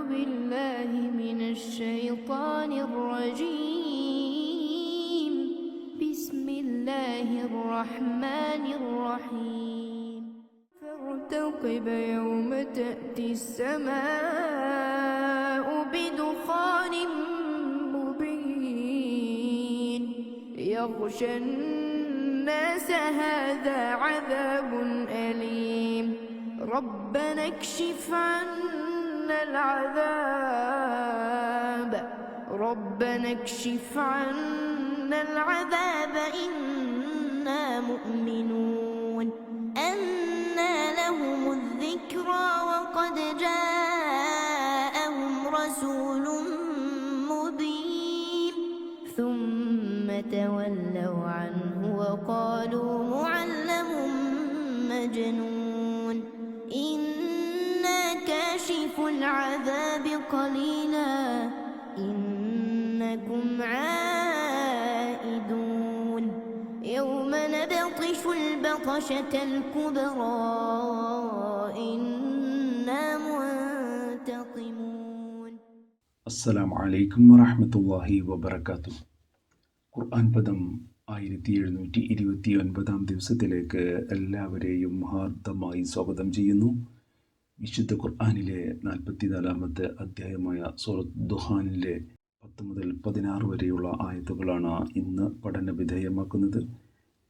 بالله من الشيطان الرجيم. بسم الله الرحمن الرحيم. فارتقب يوم تأتي السماء بدخان مبين يغشى الناس هذا عذاب أليم. ربنا اكشف عنا العذاب إنا مؤمنون. أنى لهم الذكرى وقد جاءهم رسول مبين ثم تولوا عنه وقالوا معلم مجنون. إنا كاشف العذاب قليلا إنكم عائدون. يوم نبطش البطشة الكبرى إنا منتقمون. അസ്സലാമു അലൈക്കും വറഹ്മത്തുള്ളാഹി വബറകാതുഹു. ഖുർആൻ പദം 1729 ദിവസത്തിലേക്ക് എല്ലാവരെയും ഹാർദമായി സ്വാഗതം ചെയ്യുന്നു. വിശുദ്ധ ഖുർആനിലെ 44-ാമത്തെ അധ്യായമായ സൂറത്ത് ദുഹാനിലെ 10 മുതൽ 16 വരെയുള്ള ആയത്തുകളാണ് ഇന്ന് പഠന വിധേയമാക്കുന്നത്.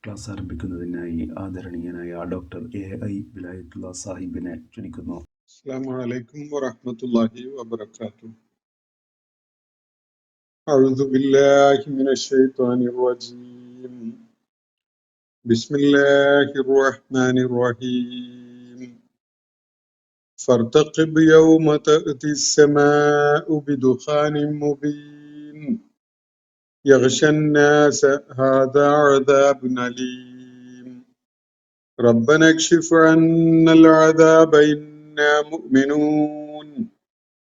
ക്ലാസ് ആരംഭിക്കുന്നതിനായി ആദരണീയനായ ഡോക്ടർ AI വിലായത്തുള്ള സാഹിബിനെ ക്ഷണിക്കുന്നു. അസ്സലാമു അലൈക്കും വറഹ്മത്തുള്ളാഹി വബറകാതുഹു. أعوذ بالله من الشيطان الرجيم. بسم الله الرحمن الرحيم. فارتقب يوم تأتي السماء بدخان مبين يغشى الناس هذا عذاب أليم. ربنا اكشف عنا العذاب إنا مؤمنون.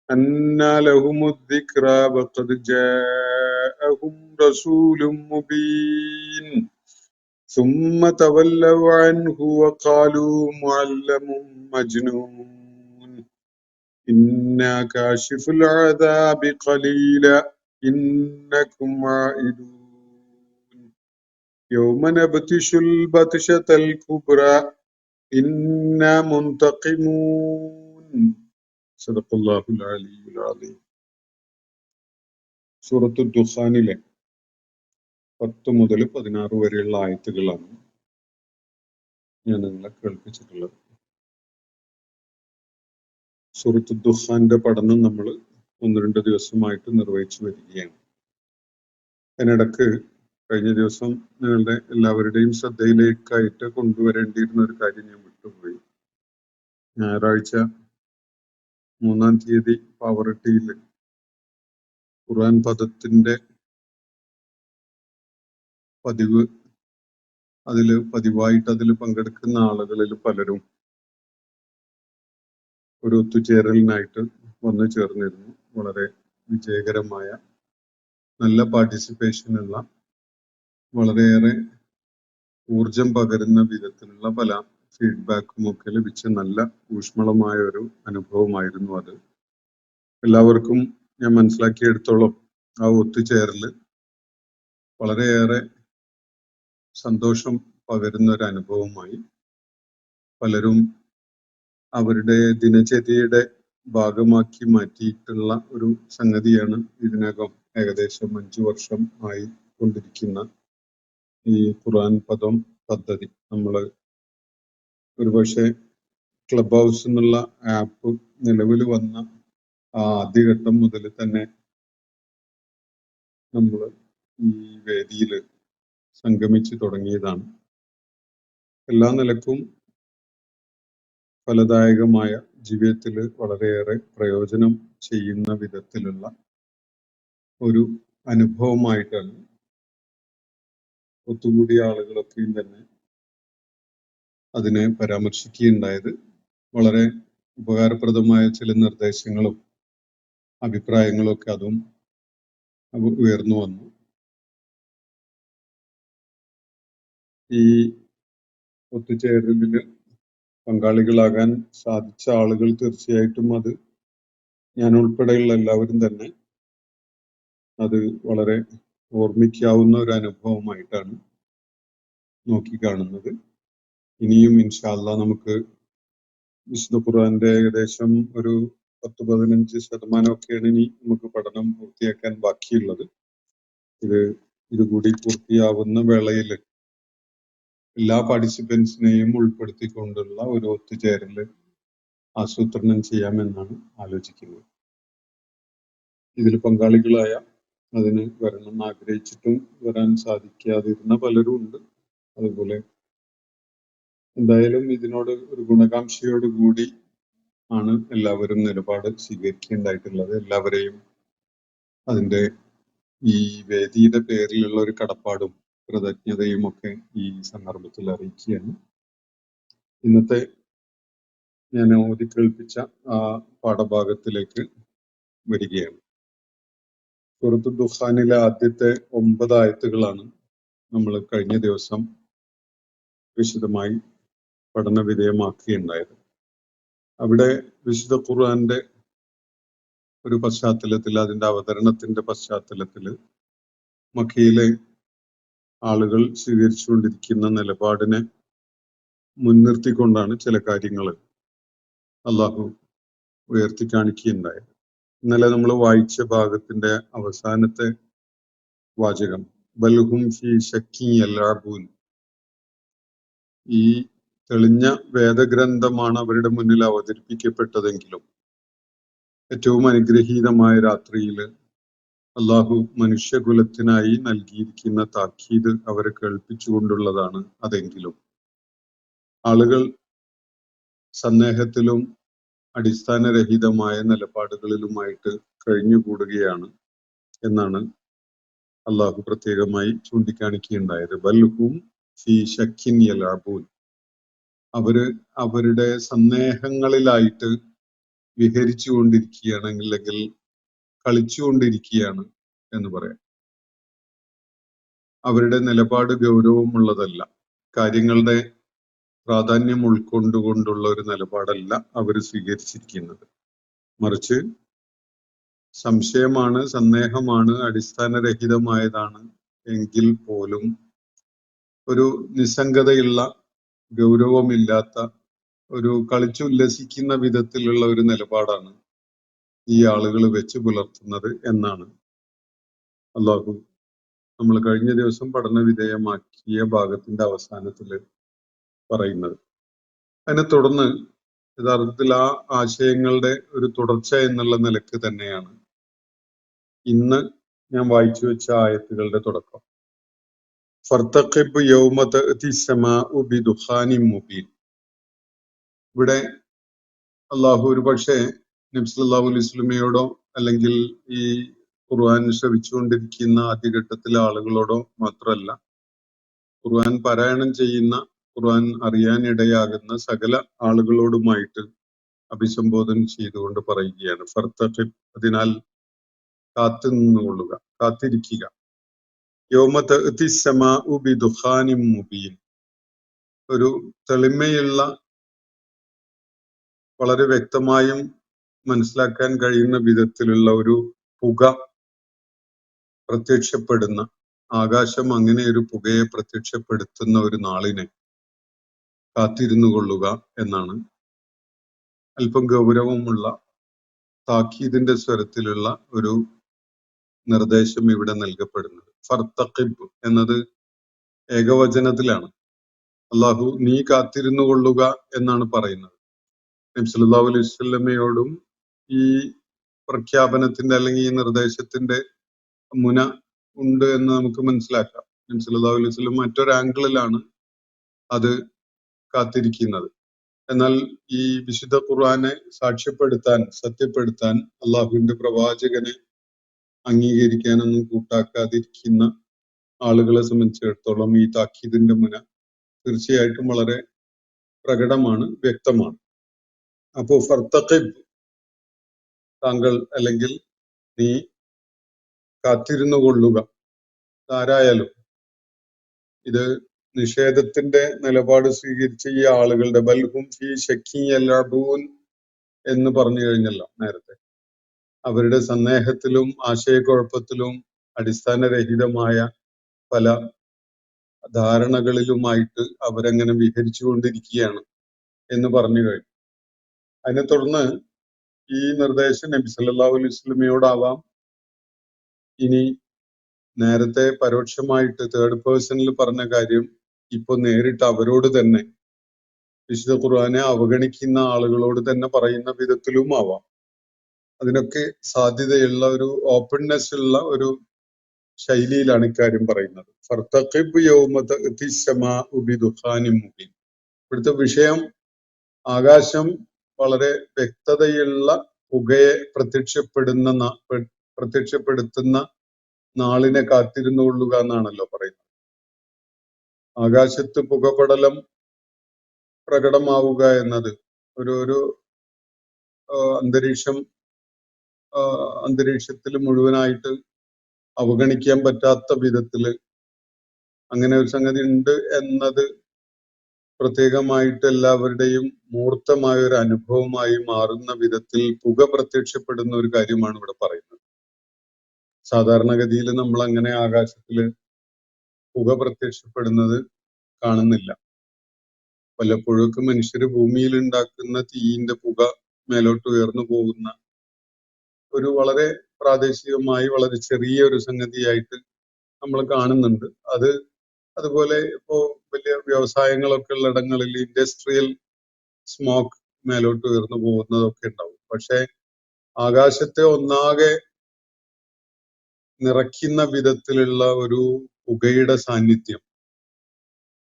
أنى لهم الذكرى وقد جاءهم رسول مبين ثم تولوا عنه وقالوا معلم مجنون. إنا كاشف العذاب قليلا إنكم عائدون. يوم نبطش البطشة الكبرى إنا منتقمون. സദഖല്ലാഹുൽ അലിയ്യുൽ അലീം. സൂറത്തു ദുഖാനിലെ 10 മുതൽ 16 വരെയുള്ള ആയത്തുകളാണ് ഞാൻ നിങ്ങളെ കേൾപ്പിച്ചിട്ടുള്ളത്. സൂറത്തു ദുഖാന്റെ പഠനം നമ്മൾ 1-2 ദിവസമായിട്ട് നിർവഹിച്ചു വരികയാണ്. അതിനിടക്ക് കഴിഞ്ഞ ദിവസം നിങ്ങളുടെ എല്ലാവരുടെയും ശ്രദ്ധയിലേക്കായിട്ട് കൊണ്ടുവരേണ്ടിയിരുന്ന ഒരു കാര്യം ഞാൻ വിട്ടുപോയി. ഞായറാഴ്ച 3-ാം തീയതി പാവറട്ടിയിൽ ഖുർആൻ പദത്തിന്റെ പതിവായിട്ട് അതിൽ പങ്കെടുക്കുന്ന ആളുകളിൽ പലരും ഒരു ഒത്തുചേരലിനായിട്ട് വന്നു ചേർന്നിരുന്നു. വളരെ വിജയകരമായ നല്ല പാർട്ടിസിപ്പേഷനുള്ള വളരെയേറെ ഊർജം പകരുന്ന വിധത്തിലുള്ള പല ഫീഡ്ബാക്കും ഒക്കെ ലഭിച്ച നല്ല ഊഷ്മളമായ ഒരു അനുഭവമായിരുന്നു അത്. എല്ലാവർക്കും ഞാൻ മനസ്സിലാക്കിയെടുത്തോളം ആ ഒത്തുചേരല് വളരെയേറെ സന്തോഷം പകരുന്ന ഒരു അനുഭവമായി. പലരും അവരുടെ ദിനചര്യയുടെ ഭാഗമാക്കി മാറ്റിയിട്ടുള്ള ഒരു സംഗതിയാണ് ഇതിനകം ഏകദേശം 5 വർഷം ആയി കൊണ്ടിരിക്കുന്ന ഈ ഖുർആൻ പദം പദ്ധതി. നമ്മള് ഒരുപക്ഷെ ക്ലബ് ഹൗസ് എന്നുള്ള ആപ്പ് നിലവിൽ വന്ന ആ ആദ്യഘട്ടം മുതൽ തന്നെ നമ്മൾ ഈ വേദിയിൽ സംഗമിച്ചു തുടങ്ങിയതാണ്. എല്ലാ നിലക്കും ഫലദായകമായ ജീവിതത്തിൽ വളരെയേറെ പ്രയോജനം ചെയ്യുന്ന വിധത്തിലുള്ള ഒരു അനുഭവമായിട്ടാണ് ഒത്തുകൂടിയ ആളുകളൊക്കെയും തന്നെ അതിനെ പരാമർശിക്കുകയുണ്ടായത്. വളരെ ഉപകാരപ്രദമായ ചില നിർദ്ദേശങ്ങളും അഭിപ്രായങ്ങളും ഒക്കെ അതും ഉയർന്നു വന്നു. ഈ ഒത്തുചേരലിൽ പങ്കാളികളാകാൻ സാധിച്ച ആളുകൾ തീർച്ചയായിട്ടും അത് ഞാൻ ഉൾപ്പെടെയുള്ള എല്ലാവരും തന്നെ അത് വളരെ ഓർമ്മിക്കാവുന്ന ഒരു അനുഭവമായിട്ടാണ് നോക്കിക്കാണുന്നത്. ഇനിയും ഇൻഷാ അല്ലാഹ് നമുക്ക് വിശുദ്ധ ഖുർആന്റെ ഏകദേശം ഒരു 10-15% ഇനി നമുക്ക് പഠനം പൂർത്തിയാക്കാൻ ബാക്കിയുള്ളത്. ഇതുകൂടി പൂർത്തിയാവുന്ന വേളയിൽ എല്ലാ പാർട്ടിസിപ്പൻസിനെയും ഉൾപ്പെടുത്തിക്കൊണ്ടുള്ള ഒരു ഒത്തുചേരല് ആസൂത്രണം ചെയ്യാമെന്നാണ് ആലോചിക്കുന്നത്. ഇതിൽ പങ്കാളികളായ അതിന് വരണം ആഗ്രഹിച്ചിട്ടും വരാൻ സാധിക്കാതിരുന്ന പലരും ഉണ്ട്. അതുപോലെ എന്തായാലും ഇതിനോട് ഒരു ഗുണകാംക്ഷയോടുകൂടി ആണ് എല്ലാവരും നിലപാട് സ്വീകരിക്കേണ്ടതായിട്ടുള്ളത്. എല്ലാവരെയും അതിന്റെ ഈ വേദിയുടെ പേരിലുള്ള ഒരു കടപ്പാടും കൃതജ്ഞതയും ഒക്കെ ഈ സന്ദർഭത്തിൽ അറിയിക്കുകയാണ്. ഇന്നത്തെ ഞാൻ ഓതിക്കേൾപ്പിച്ച ആ പാഠഭാഗത്തിലേക്ക് വരികയാണ്. സൂറത്തു ദുഖാനിലെ ആദ്യത്തെ 9 ആയത്തുകളാണ് നമ്മൾ കഴിഞ്ഞ ദിവസം വിശദമായി പഠന വിധേയമാക്കുകയുണ്ടായത്. അവിടെ വിശുദ്ധ ഖുർആന്റെ ഒരു പശ്ചാത്തലത്തിൽ, അതിന്റെ അവതരണത്തിന്റെ പശ്ചാത്തലത്തിൽ മക്കയിലെ ആളുകൾ സ്വീകരിച്ചുകൊണ്ടിരിക്കുന്ന നിലപാടിനെ മുൻനിർത്തിക്കൊണ്ടാണ് ചില കാര്യങ്ങൾ അള്ളാഹു ഉയർത്തി കാണിക്കുകയുണ്ടായത്. ഇന്നലെ നമ്മൾ വായിച്ച ഭാഗത്തിന്റെ അവസാനത്തെ വാചകം ബൽഹും ഫി ശക്കി യൽഅബൂൻ, ഈ തെളിഞ്ഞ വേദഗ്രന്ഥമാണ് അവരുടെ മുന്നിൽ അവതരിപ്പിക്കപ്പെട്ടതെങ്കിലും ഏറ്റവും അനുഗ്രഹീതമായ രാത്രിയിൽ അള്ളാഹു മനുഷ്യകുലത്തിനായി നൽകിയിരിക്കുന്ന താക്കീത് അവരെ കേൾപ്പിച്ചുകൊണ്ടുള്ളതാണ്. അതെങ്കിലും ആളുകൾ സന്ദേഹത്തിലും അടിസ്ഥാനരഹിതമായ നിലപാടുകളിലുമായിട്ട് കഴിഞ്ഞുകൂടുകയാണ് എന്നാണ് അള്ളാഹു പ്രത്യേകമായി ചൂണ്ടിക്കാണിക്കുകയുണ്ടായത്. ബൽഹും ഫി ശക്കിൻ യൽഅബൂൻ, അവരുടെ സന്ദേഹങ്ങളിലായിട്ട് വിഹരിച്ചു കൊണ്ടിരിക്കുകയാണ്, അല്ലെങ്കിൽ കളിച്ചുകൊണ്ടിരിക്കുകയാണ് എന്ന് പറയാം. അവരുടെ നിലപാട് ഗൗരവമുള്ളതല്ല, കാര്യങ്ങളുടെ പ്രാധാന്യം ഉൾക്കൊണ്ടുകൊണ്ടുള്ള ഒരു നിലപാടല്ല അവർ സ്വീകരിച്ചിരിക്കുന്നത്. മറിച്ച് സംശയമാണ്, സന്ദേഹമാണ്, അടിസ്ഥാനരഹിതമായതാണ് എങ്കിൽ പോലും ഒരു നിസ്സംഗതയുള്ള, ഗൗരവമില്ലാത്ത, ഒരു കളിച്ചുല്ലസിക്കുന്ന വിധത്തിലുള്ള ഒരു നിലപാടാണ് ഈ ആളുകൾ വെച്ച് പുലർത്തുന്നത് എന്നാണ് അള്ളാഹു നമ്മൾ കഴിഞ്ഞ ദിവസം പഠന വിധേയമാക്കിയ ഭാഗത്തിന്റെ അവസാനത്തിൽ പറയുന്നത്. അതിനെ തുടർന്ന് യഥാർത്ഥത്തിൽ ആ ആശയങ്ങളുടെ ഒരു തുടർച്ച എന്നുള്ള നിലക്ക് തന്നെയാണ് ഇന്ന് ഞാൻ വായിച്ചു വെച്ച ആയത്തുകളുടെ തുടക്കം. ഫർത്തഖിബ് യൗമ തഅതി സമാഉ ബിദുഖാനിൻ മുബീൻ. ഇവിടെ അള്ളാഹു ഒരു പക്ഷേ നബി സല്ലല്ലാഹു അലൈഹി വസല്ലമയോടോ അല്ലെങ്കിൽ ഈ ഖുർആൻ ശ്രവിച്ചുകൊണ്ടിരിക്കുന്ന ആദ്യഘട്ടത്തിലെ ആളുകളോടോ മാത്രമല്ല, ഖുർആൻ പാരായണം ചെയ്യുന്ന, ഖുർആൻ അറിയാനിടയാകുന്ന സകല ആളുകളോടുമായിട്ട് അഭിസംബോധന ചെയ്തുകൊണ്ട് പറയുകയാണ്. ഫർത്തഖിബ്, അതിനാൽ കാത്തു നിന്നുകൊള്ളുക, കാത്തിരിക്കുക. യൗമ തഅതി സമാഉ ബിദുഖാനിൻ മുബീൻ, ഒരു തെളിമയുള്ള, വളരെ വ്യക്തമായും മനസ്സിലാക്കാൻ കഴിയുന്ന വിധത്തിലുള്ള ഒരു പുക പ്രത്യക്ഷപ്പെടുന്ന, ആകാശം അങ്ങനെ ഒരു പുകയെ പ്രത്യക്ഷപ്പെടുത്തുന്ന ഒരു നാളിനെ കാത്തിരുന്നു കൊള്ളുക എന്നാണ് അല്പം ഗൗരവമുള്ള താക്കീദിന്റെ സ്വരത്തിലുള്ള ഒരു നിർദ്ദേശം ഇവിടെ നൽകപ്പെടുന്നത്. ഫർത്തഖിബ് എന്നത് ഏകവചനത്തിലാണ്. അള്ളാഹു നീ കാത്തിരുന്നു കൊള്ളുക എന്നാണ് പറയുന്നത്. നബി സല്ലല്ലാഹു അലൈഹി വസല്ലമയോടും ഈ പ്രഖ്യാപനത്തിന്റെ അല്ലെങ്കിൽ ഈ നിർദ്ദേശത്തിന്റെ മുന ഉണ്ട് എന്ന് നമുക്ക് മനസ്സിലാക്കാം. നബി സല്ലല്ലാഹു അലൈഹി വസല്ലം മറ്റൊരു ആംഗിളിലാണ് അത് കാത്തിരിക്കുന്നത്. എന്നാൽ ഈ വിശുദ്ധ ഖുർആനെ സാക്ഷ്യപ്പെടുത്താൻ, സത്യപ്പെടുത്താൻ, അള്ളാഹുവിന്റെ പ്രവാചകനെ അംഗീകരിക്കാനൊന്നും കൂട്ടാക്കാതിരിക്കുന്ന ആളുകളെ സംബന്ധിച്ചിടത്തോളം ഈ താക്കീദിന്റെ മുന തീർച്ചയായിട്ടും വളരെ പ്രകടമാണ്, വ്യക്തമാണ്. അപ്പോ ഫർത്തഖിബ്, താങ്കൾ അല്ലെങ്കിൽ നീ കാത്തിരുന്നു കൊള്ളുക. ആരായാലും ഇത് നിഷേധത്തിന്റെ നിലപാട് സ്വീകരിച്ച ഈ ആളുകളുടെ ബൽഹും ഫി ശക്കി യൽഅബൂൻ എന്ന് പറഞ്ഞു കഴിഞ്ഞല്ലോ നേരത്തെ. അവരുടെ സന്ദേഹത്തിലും ആശയക്കുഴപ്പത്തിലും അടിസ്ഥാനരഹിതമായ പല ധാരണകളിലുമായിട്ട് അവരങ്ങനെ വിഹരിച്ചുകൊണ്ടിരിക്കുകയാണ് എന്ന് പറഞ്ഞു കഴിഞ്ഞു. അതിനെ തുടർന്ന് ഈ നിർദ്ദേശം നബി സല്ലല്ലാഹു അലൈഹി വസല്ലമയോടാവാം, ഇനി നേരത്തെ പരോക്ഷമായിട്ട് തേർഡ് പേഴ്സണിൽ പറഞ്ഞ കാര്യം ഇപ്പൊ നേരിട്ട് അവരോട് തന്നെ, വിശുദ്ധ ഖുർആനെ അവഗണിക്കുന്ന ആളുകളോട് തന്നെ പറയുന്ന വിധത്തിലും ആവാം. അതിനൊക്കെ സാധ്യതയുള്ള ഒരു ഓപ്പൺനെസ് ഉള്ള ഒരു ശൈലിയിലാണ് ഇക്കാര്യം പറയുന്നത്. ഫർതഖിബ് യൗമ തഅതി സ്സമാഉ ബിദുഖാനിൻ മുബീൻ. ഇവിടുത്തെ വിഷയം ആകാശം വളരെ വ്യക്തതയുള്ള പുകയെ പ്രത്യക്ഷപ്പെടുത്തുന്ന നാളിനെ കാത്തിരുന്നുകൊള്ളുക എന്നാണല്ലോ പറയുന്നത്. ആകാശത്ത് പുകപടലം പ്രകടമാവുക എന്നത് ഒരു അന്തരീക്ഷത്തിൽ മുഴുവനായിട്ട് അവഗണിക്കാൻ പറ്റാത്ത വിധത്തില് അങ്ങനെ ഒരു സംഗതി ഉണ്ട് എന്നത് പ്രത്യേകമായിട്ട് എല്ലാവരുടെയും മൂർത്തമായ ഒരു അനുഭവമായി മാറുന്ന വിധത്തിൽ പുക പ്രത്യക്ഷപ്പെടുന്ന ഒരു കാര്യമാണ് ഇവിടെ പറയുന്നത്. സാധാരണഗതിയിൽ നമ്മൾ അങ്ങനെ ആകാശത്തില് പുക പ്രത്യക്ഷപ്പെടുന്നത് കാണുന്നില്ല. വല്ലപ്പോഴൊക്കെ മനുഷ്യര് ഭൂമിയിൽ ഉണ്ടാക്കുന്ന തീയിന്റെ പുക മേലോട്ട് ഉയർന്നു പോകുന്ന ഒരു വളരെ പ്രാദേശികമായി വളരെ ചെറിയ ഒരു സംഗതിയായിട്ട് നമ്മൾ കാണുന്നുണ്ട്. അതുപോലെ ഇപ്പോ വലിയ വ്യവസായങ്ങളൊക്കെ ഉള്ള ഇടങ്ങളിൽ ഇൻഡസ്ട്രിയൽ സ്മോക്ക് മേലോട്ട് ഉയർന്നു പോകുന്നതൊക്കെ ഉണ്ടാവും. പക്ഷെ ആകാശത്തെ ഒന്നാകെ നിറയ്ക്കുന്ന വിധത്തിലുള്ള ഒരു പുകയുടെ സാന്നിധ്യം,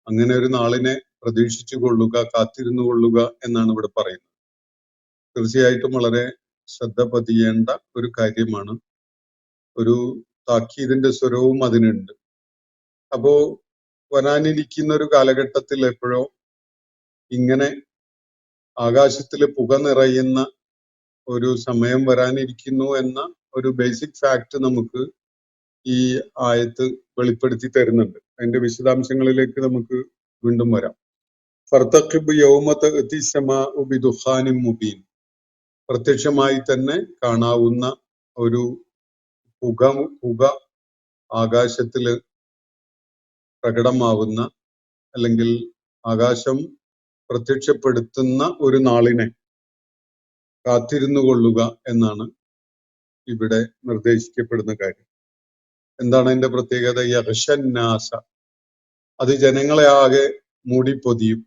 അങ്ങനെ ഒരു നാളിനെ പ്രതീക്ഷിച്ചു കൊള്ളുക, കാത്തിരുന്നു കൊള്ളുക എന്നാണ് ഇവിടെ പറയുന്നത്. തീർച്ചയായിട്ടും വളരെ ശ്രദ്ധ പതിയേണ്ട ഒരു കാര്യമാണ്. ഒരു താക്കീതിന്റെ സ്വരവും അതിനുണ്ട്. അപ്പോ വരാനിരിക്കുന്ന ഒരു കാലഘട്ടത്തിൽ എപ്പോഴോ ഇങ്ങനെ ആകാശത്തില് പുക നിറയുന്ന ഒരു സമയം വരാനിരിക്കുന്നു എന്ന ഒരു ബേസിക് ഫാക്ട് നമുക്ക് ഈ ആയത്ത് വെളിപ്പെടുത്തി തരുന്നുണ്ട്. അതിന്റെ വിശദാംശങ്ങളിലേക്ക് നമുക്ക് വീണ്ടും വരാം. ഫർതഖിബ് യൗമ തഅതി സ്സമാഉ ബിദുഖാനിൻ മുബീൻ. പ്രത്യക്ഷമായി തന്നെ കാണാവുന്ന ഒരു പുക ആകാശത്തില് പ്രകടമാവുന്ന, അല്ലെങ്കിൽ ആകാശം പ്രത്യക്ഷപ്പെടുത്തുന്ന ഒരു നാളിനെ കാത്തിരുന്നു കൊള്ളുക എന്നാണ് ഇവിടെ നിർദ്ദേശിക്കപ്പെടുന്ന കാര്യം. എന്താണ് അതിന്റെ പ്രത്യേകത? യഗ്ഷന്നാസ, അത് ജനങ്ങളെ ആകെ മൂടിപ്പൊതിയും.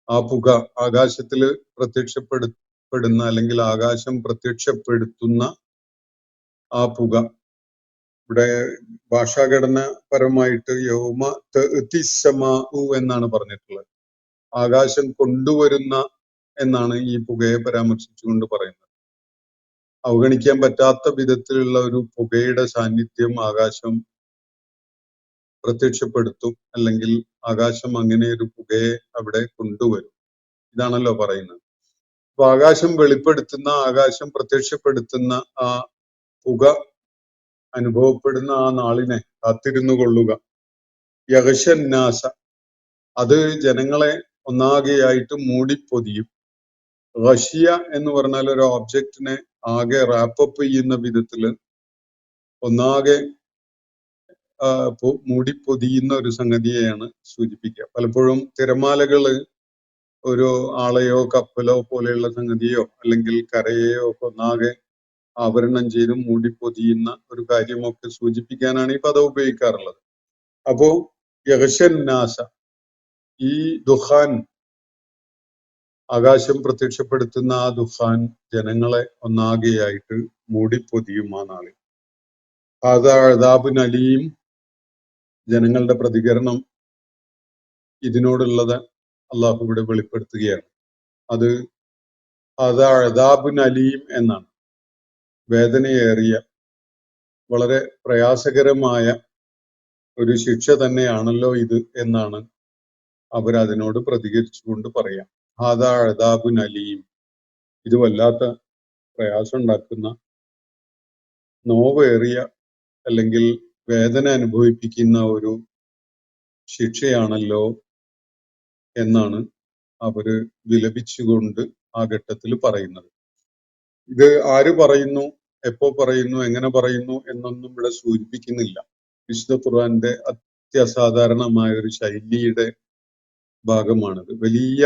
ആ പുക ആകാശത്തില് പ്രത്യക്ഷപ്പെടുന്ന അല്ലെങ്കിൽ ആകാശം പ്രത്യക്ഷപ്പെടുത്തുന്ന ആ പുക, ഇവിടെ ഭാഷാഘടന പരമായിട്ട് യൗമ തഅതി സ്സമാഉ എന്നാണ് പറഞ്ഞിട്ടുള്ളത്. ആകാശം കൊണ്ടുവരുന്ന എന്നാണ് ഈ പുകയെ പരാമർശിച്ചുകൊണ്ട് പറയുന്നത്. അവഗണിക്കാൻ പറ്റാത്ത വിധത്തിലുള്ള ഒരു പുകയുടെ സാന്നിധ്യം ആകാശം പ്രത്യക്ഷപ്പെടുത്തും, അല്ലെങ്കിൽ ആകാശം അങ്ങനെ ഒരു പുകയെ അവിടെ കൊണ്ടുവരും. ഇതാണല്ലോ പറയുന്നത്. അപ്പൊ ആകാശം വെളിപ്പെടുത്തുന്ന, ആകാശം പ്രത്യക്ഷപ്പെടുത്തുന്ന ആ പുക അനുഭവപ്പെടുന്ന ആ നാളിനെ കാത്തിരുന്നു കൊള്ളുക. യഗ്ഷന്നാസ, അത് ജനങ്ങളെ ഒന്നാകെയായിട്ട് മൂടിപ്പൊതിയും. ഖശിയ എന്ന് പറഞ്ഞാൽ ഒരു ഓബ്ജക്റ്റിനെ ആകെ റാപ്പപ്പ് ചെയ്യുന്ന വിധത്തില് ഒന്നാകെ മൂടിപ്പൊതിയുന്ന ഒരു സംഗതിയെയാണ് സൂചിപ്പിക്കുക. പലപ്പോഴും തിരമാലകള് ഒരു ആളെയോ കപ്പലോ പോലെയുള്ള സംഗതിയോ അല്ലെങ്കിൽ കരയെയോ ഒക്കെ ഒന്നാകെ ആവരണം ചെയ്ത് മൂടിപ്പൊതിയുന്ന ഒരു കാര്യമൊക്കെ സൂചിപ്പിക്കാനാണ് ഈ പദം ഉപയോഗിക്കാറുള്ളത്. അപ്പോ യഗ്ഷന്നാസ, ഈ ദുഖാൻ, ആകാശം പ്രത്യക്ഷപ്പെടുത്തുന്ന ആ ദുഖാൻ ജനങ്ങളെ ഒന്നാകെയായിട്ട് മൂടിപ്പൊതിയും ആ നാളിൽ. ഹാദാ അദാബുൻ അലീം, ജനങ്ങളുടെ പ്രതികരണം ഇതിനോടുള്ളത് അള്ളാഹു ഇവിടെ വെളിപ്പെടുത്തുകയാണ്. അത് ഹാദാ അദാബുൻ അലീം എന്നാണ്. വേദനയേറിയ, വളരെ പ്രയാസകരമായ ഒരു ശിക്ഷ തന്നെയാണല്ലോ ഇത് എന്നാണ് അവരതിനോട് പ്രതികരിച്ചുകൊണ്ട് പറയാം. ഹാദാ അദാബുൻ അലീം, ഇത് വല്ലാത്ത പ്രയാസം ഉണ്ടാക്കുന്ന, നോവേറിയ അല്ലെങ്കിൽ വേദന അനുഭവിപ്പിക്കുന്ന ഒരു ശിക്ഷയാണല്ലോ എന്നാണ് അവര് വിലപിച്ചുകൊണ്ട് ആ ഘട്ടത്തിൽ പറയുന്നത്. ഇത് ആര് പറയുന്നു, എപ്പോ പറയുന്നു, എങ്ങനെ പറയുന്നു എന്നൊന്നും ഇവിടെ സൂചിപ്പിക്കുന്നില്ല. വിശുദ്ധ ഖുർആന്റെ അത്യസാധാരണമായ ഒരു ശൈലിയുടെ ഭാഗമാണിത്. വലിയ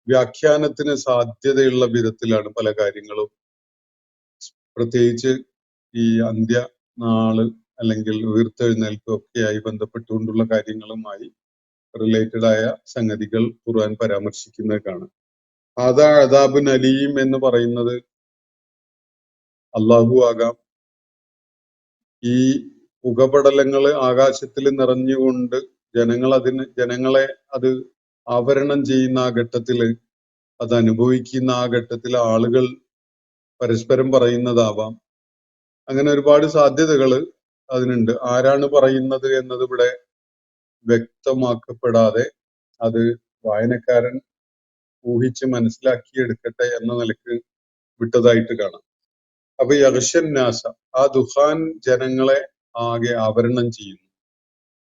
വ്യാഖ്യാനത്തിന് സാധ്യതയുള്ള വിധത്തിലാണ് പല കാര്യങ്ങളും, പ്രത്യേകിച്ച് ഈ അന്ത്യ നാള് അല്ലെങ്കിൽ ഉയർത്തെഴുന്നേൽപ്പ് ഒക്കെയായി ബന്ധപ്പെട്ടുകൊണ്ടുള്ള കാര്യങ്ങളുമായി റിലേറ്റഡ് ആയ സംഗതികൾ ഖുർആൻ പരാമർശിക്കുന്നത് കാണാം. അതാ അദാബുൻ അലീം എന്ന് പറയുന്നത് അള്ളാഹു ആകാം. ഈ പുകപടലങ്ങള് ആകാശത്തിൽ നിറഞ്ഞുകൊണ്ട് ജനങ്ങളെ അത് ആവരണം ചെയ്യുന്ന ആ ഘട്ടത്തില്, അത് അനുഭവിക്കുന്ന ആ ഘട്ടത്തിൽ ആളുകൾ പരസ്പരം പറയുന്നതാവാം. അങ്ങനെ ഒരുപാട് സാധ്യതകൾ അതിനുണ്ട്. ആരാണ് പറയുന്നത് എന്നത് ഇവിടെ വ്യക്തമാക്കപ്പെടാതെ അത് വായനക്കാരൻ ഊഹിച്ച് മനസ്സിലാക്കിയെടുക്കട്ടെ എന്ന നിലക്ക് വിട്ടതായിട്ട് കാണാം. അപ്പൊ യഗ്ഷന്നാസ, ആ ദുഹാൻ ജനങ്ങളെ ആകെ ആവരണം ചെയ്യുന്നു,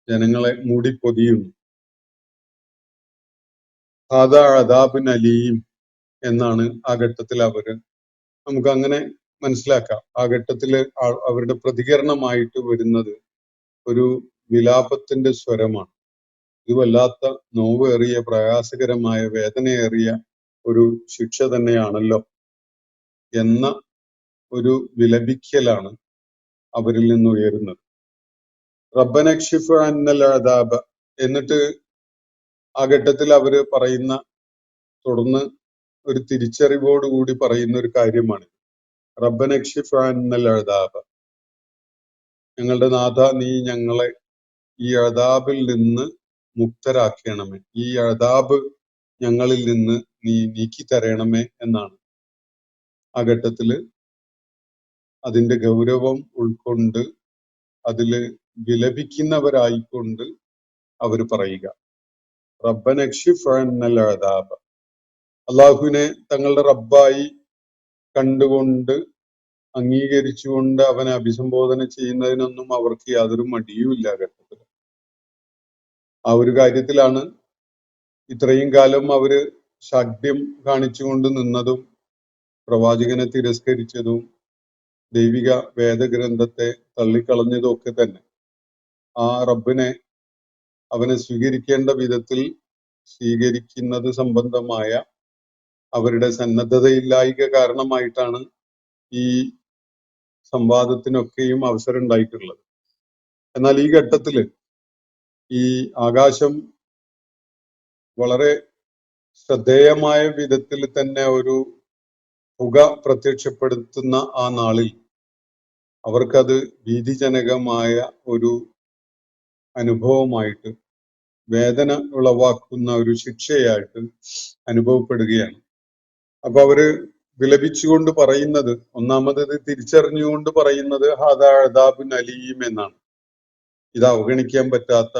ജനങ്ങളെ മൂടി പൊതിയുന്നു. അതാ അദാബുൻ അലീം എന്നാണ് ആ ഘട്ടത്തിൽ നമുക്ക് അങ്ങനെ മനസ്സിലാക്കാം. ആ ഘട്ടത്തില് അവരുടെ പ്രതികരണമായിട്ട് വരുന്നത് ഒരു വിലാപത്തിന്റെ സ്വരമാണ്. ഇത് വല്ലാത്ത നോവേറിയ, പ്രയാസകരമായ, വേദനയേറിയ ഒരു ശിക്ഷ തന്നെയാണല്ലോ എന്ന ഒരു വിലപിക്കലാണ് അവരിൽ നിന്ന് ഉയരുന്നത്. റബ്ബനക്ഷിഫ് അന്നൽ അദാബ, എന്നിട്ട് ആ ഘട്ടത്തിൽ അവര് പറയുന്ന, തുടർന്ന് ഒരു തിരിച്ചറിവോടുകൂടി പറയുന്ന ഒരു കാര്യമാണ് റബ്ബനക്ഷിഫ് അന്നൽ അദാബ, ഞങ്ങളുടെ നാഥ, നീ ഞങ്ങളെ ഈ അദാബിൽ നിന്ന് മുക്തരാക്കണമേ, ഈ അദാബ് ഞങ്ങളിൽ നിന്ന് നീ നീക്കി തരണമേ എന്നാണ് ആ ഘട്ടത്തില് അതിന്റെ ഗൗരവം ഉൾക്കൊണ്ട് അതില് വിലപിക്കുന്നവരായിക്കൊണ്ട് അവർ പറയുക. റബ്ബനക്ഷിഫ് അന്നൽ അദാബ, അള്ളാഹുവിനെ തങ്ങളുടെ റബ്ബായി കണ്ടുകൊണ്ട് അംഗീകരിച്ചുകൊണ്ട് അവനെ അഭിസംബോധന ചെയ്യുന്നതിനൊന്നും അവർക്ക് യാതൊരു മടിയുമില്ല. ഘട്ടത്തിൽ ആ ഒരു കാര്യത്തിലാണ് ഇത്രയും കാലം അവര് ശാഠ്യം കാണിച്ചുകൊണ്ട് നിന്നതും, പ്രവാചകനെ തിരസ്കരിച്ചതും, ദൈവിക വേദഗ്രന്ഥത്തെ തള്ളിക്കളഞ്ഞതും ഒക്കെ തന്നെ. ആ റബ്ബിനെ, അവനെ സ്വീകരിക്കേണ്ട വിധത്തിൽ സ്വീകരിക്കുന്നത് സംബന്ധമായ അവരുടെ സന്നദ്ധതയില്ലായ്ക കാരണമായിട്ടാണ് ഈ സംവാദത്തിനൊക്കെയും അവസരം ഉണ്ടായിട്ടുള്ളത്. എന്നാൽ ഈ ഘട്ടത്തില് ഈ ആകാശം വളരെ ശ്രദ്ധേയമായ വിധത്തിൽ തന്നെ ഒരു പുക പ്രത്യക്ഷപ്പെടുത്തുന്ന ആ നാളിൽ അവർക്കത് ഭീതിജനകമായ ഒരു അനുഭവമായിട്ട്, വേദന ഉളവാക്കുന്ന ഒരു ശിക്ഷയായിട്ട് അനുഭവപ്പെടുകയാണ്. അപ്പൊ അവര് വിലപിച്ചുകൊണ്ട് പറയുന്നത്, ഒന്നാമത് തിരിച്ചറിഞ്ഞുകൊണ്ട് പറയുന്നത് ഹാദാ അദാബുൻ അലീം എന്നാണ്. ഇത് അവഗണിക്കാൻ പറ്റാത്ത,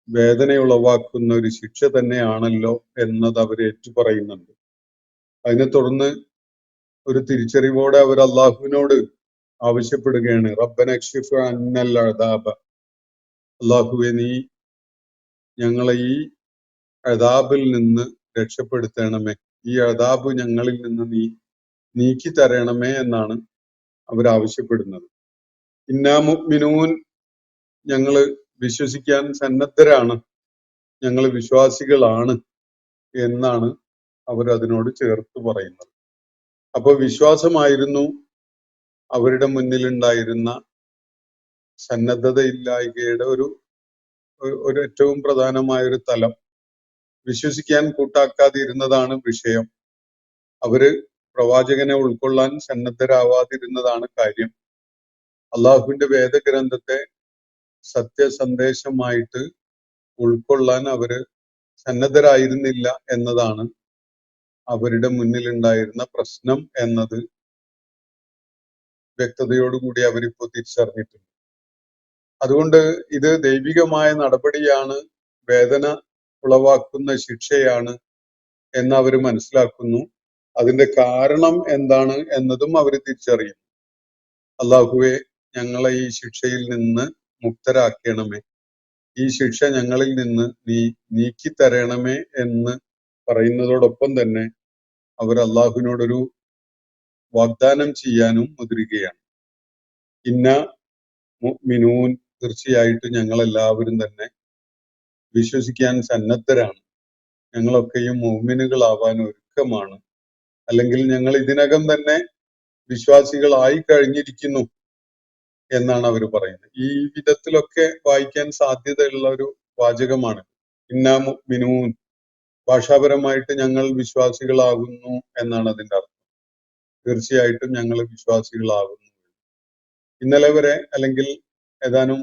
വേദനയുളവാക്കുന്ന ഒരു ശിക്ഷ തന്നെയാണല്ലോ എന്നത് അവർ ഏറ്റുപറയുന്നുണ്ട്. അതിനെ തുടർന്ന് ഒരു തിരിച്ചറിവോടെ അവർ അള്ളാഹുവിനോട് ആവശ്യപ്പെടുകയാണ്, റബ്ബനക്ഷിഫ് അന്നൽ അദാബ, അള്ളാഹുവെ നീ ഞങ്ങളെ ഈ അദാബിൽ നിന്ന് രക്ഷപ്പെടുത്തണമേ, ഈ അദാബ് ഞങ്ങളിൽ നിന്ന് നീ നീക്കി തരണമേ എന്നാണ് അവർ ആവശ്യപ്പെടുന്നത്. ഇന്നാ മുഅ്മിനൂൻ, ഞങ്ങള് വിശ്വസിക്കാൻ സന്നദ്ധരാണ്, ഞങ്ങൾ വിശ്വാസികളാണ് എന്നാണ് അവർ അതിനോട് ചേർത്ത് പറയുന്നത്. അപ്പൊ വിശ്വാസമായിരുന്നു അവരുടെ മുന്നിലുണ്ടായിരുന്ന സന്നദ്ധതയില്ലായ്കയുടെ ഒരു ഏറ്റവും പ്രധാനമായ ഒരു തലം. വിശ്വസിക്കാൻ കൂട്ടാക്കാതിരുന്നതാണ് വിഷയം. അവര് പ്രവാചകനെ ഉൾക്കൊള്ളാൻ സന്നദ്ധരാവാതിരുന്നതാണ് കാര്യം. അള്ളാഹുവിന്റെ വേദഗ്രന്ഥത്തെ സത്യസന്ദേശമായിട്ട് ഉൾക്കൊള്ളാൻ അവര് സന്നദ്ധരായിരുന്നില്ല എന്നതാണ് അവരുടെ മുന്നിലുണ്ടായിരുന്ന പ്രശ്നം എന്നത് വ്യക്തതയോടുകൂടി അവരിപ്പോ തിരിച്ചറിഞ്ഞിട്ടുണ്ട്. അതുകൊണ്ട് ഇത് ദൈവികമായ നടപടിയാണ്, വേദന ഉളവാക്കുന്ന ശിക്ഷയാണ് എന്ന് അവർ മനസ്സിലാക്കുന്നു. അതിന്റെ കാരണം എന്താണ് എന്നതും അവർ തിരിച്ചറിയുന്നു. അള്ളാഹുവെ, ഞങ്ങളെ ഈ ശിക്ഷയിൽ നിന്ന് മുക്തരാക്കണമേ, ഈ ശിക്ഷ ഞങ്ങളിൽ നിന്ന് നീ നീക്കി തരണമേ എന്ന് പറയുന്നതോടൊപ്പം തന്നെ അവർ അള്ളാഹുവിനോടൊരു വാഗ്ദാനം ചെയ്യാനും മുതിരുകയാണ്. ഇന്ന മുഅ്മിനൂൻ, തീർച്ചയായിട്ടും ഞങ്ങൾ എല്ലാവരും തന്നെ വിശ്വസിക്കാൻ സന്നദ്ധരാണ്, ഞങ്ങളൊക്കെയും മുഅ്മിനുകളാവാൻ ഒരുക്കമാണ്, അല്ലെങ്കിൽ ഞങ്ങൾ ഇതിനകം തന്നെ വിശ്വാസികളായി കഴിഞ്ഞിരിക്കുന്നു എന്നാണ് അവർ പറയുന്നത്. ഈ വിധത്തിലൊക്കെ വായിക്കാൻ സാധ്യതയുള്ള ഒരു വാചകമാണ് ഇന്നാ മുഅ്മിനൂൻ. ഭാഷാപരമായിട്ട് ഞങ്ങൾ വിശ്വാസികളാകുന്നു എന്നാണ് അതിന്റെ അർത്ഥം. തീർച്ചയായിട്ടും ഞങ്ങൾ വിശ്വാസികളാകുന്നു. ഇന്നലെ വരെ അല്ലെങ്കിൽ ഏതാനും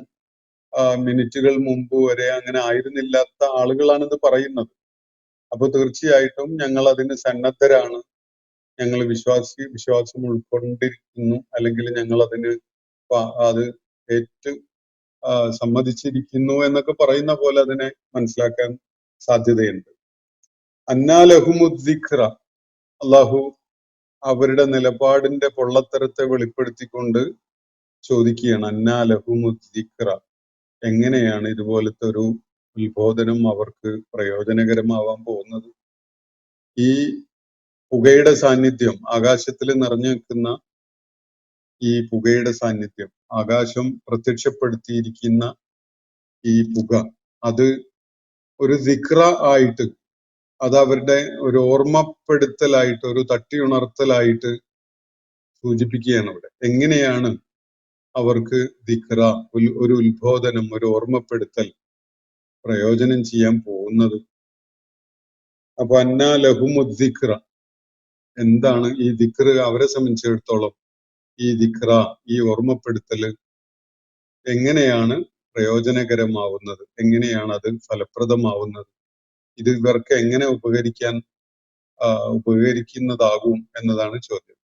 മിനിറ്റുകൾ മുമ്പ് വരെ അങ്ങനെ ആയിരുന്നില്ലാത്ത ആളുകളാണിത് പറയുന്നത്. അപ്പൊ തീർച്ചയായിട്ടും ഞങ്ങൾ അതിന് സന്നദ്ധരാണ്, ഞങ്ങൾ വിശ്വാസം ഉൾക്കൊണ്ടിരിക്കുന്നു, അല്ലെങ്കിൽ ഞങ്ങൾ അതിന് അത് സമ്മതിച്ചിരിക്കുന്നു എന്നൊക്കെ പറയുന്ന പോലെ അതിനെ മനസ്സിലാക്കാൻ സാധ്യതയുണ്ട്. അന്നാലഹുമുദ്ദിഖ്റ, അള്ളാഹു അവരുടെ നിലപാടിന്റെ പൊള്ളത്തരത്തെ വെളിപ്പെടുത്തിക്കൊണ്ട് ചോദിക്കുകയാണ്, അന്നാലഹുമുദ്ദിഖ്റ, എങ്ങനെയാണ് ഇതുപോലത്തെ ഒരു ഉത്ബോധനം അവർക്ക് പ്രയോജനകരമാവാൻ പോകുന്നത്? ഈ പുകയുടെ സാന്നിധ്യം, ആകാശത്തിൽ നിറഞ്ഞു നിൽക്കുന്ന ഈ പുകയുടെ സാന്നിധ്യം, ആകാശം പ്രത്യക്ഷപ്പെടുത്തിയിരിക്കുന്ന ഈ പുക, അത് ഒരു ദിക്റ ആയിട്ട്, അത് അവരുടെ ഒരു ഓർമ്മപ്പെടുത്തലായിട്ട്, ഒരു തട്ടിയുണർത്തലായിട്ട് സൂചിപ്പിക്കുകയാണ് അവിടെ. എങ്ങനെയാണ് അവർക്ക് ദിക്റ, ഒരു ഉത്ബോധനം, ഒരു ഓർമ്മപ്പെടുത്തൽ പ്രയോജനം ചെയ്യാൻ പോകുന്നത്? അപ്പൊ അന്നാ ലഹുമുദ്ദിഖ്റ, എന്താണ് ഈ ദിക്ർ അവരെ സംബന്ധിച്ചിടത്തോളം? ഈ ദിക്റ, ഈ ഓർമ്മപ്പെടുത്തല് എങ്ങനെയാണ് പ്രയോജനകരമാവുന്നത്? എങ്ങനെയാണ് അത് ഫലപ്രദമാവുന്നത്? ഇത് ഇവർക്ക് എങ്ങനെ ഉപകരിക്കുന്നതാകും എന്നതാണ് ചോദ്യം.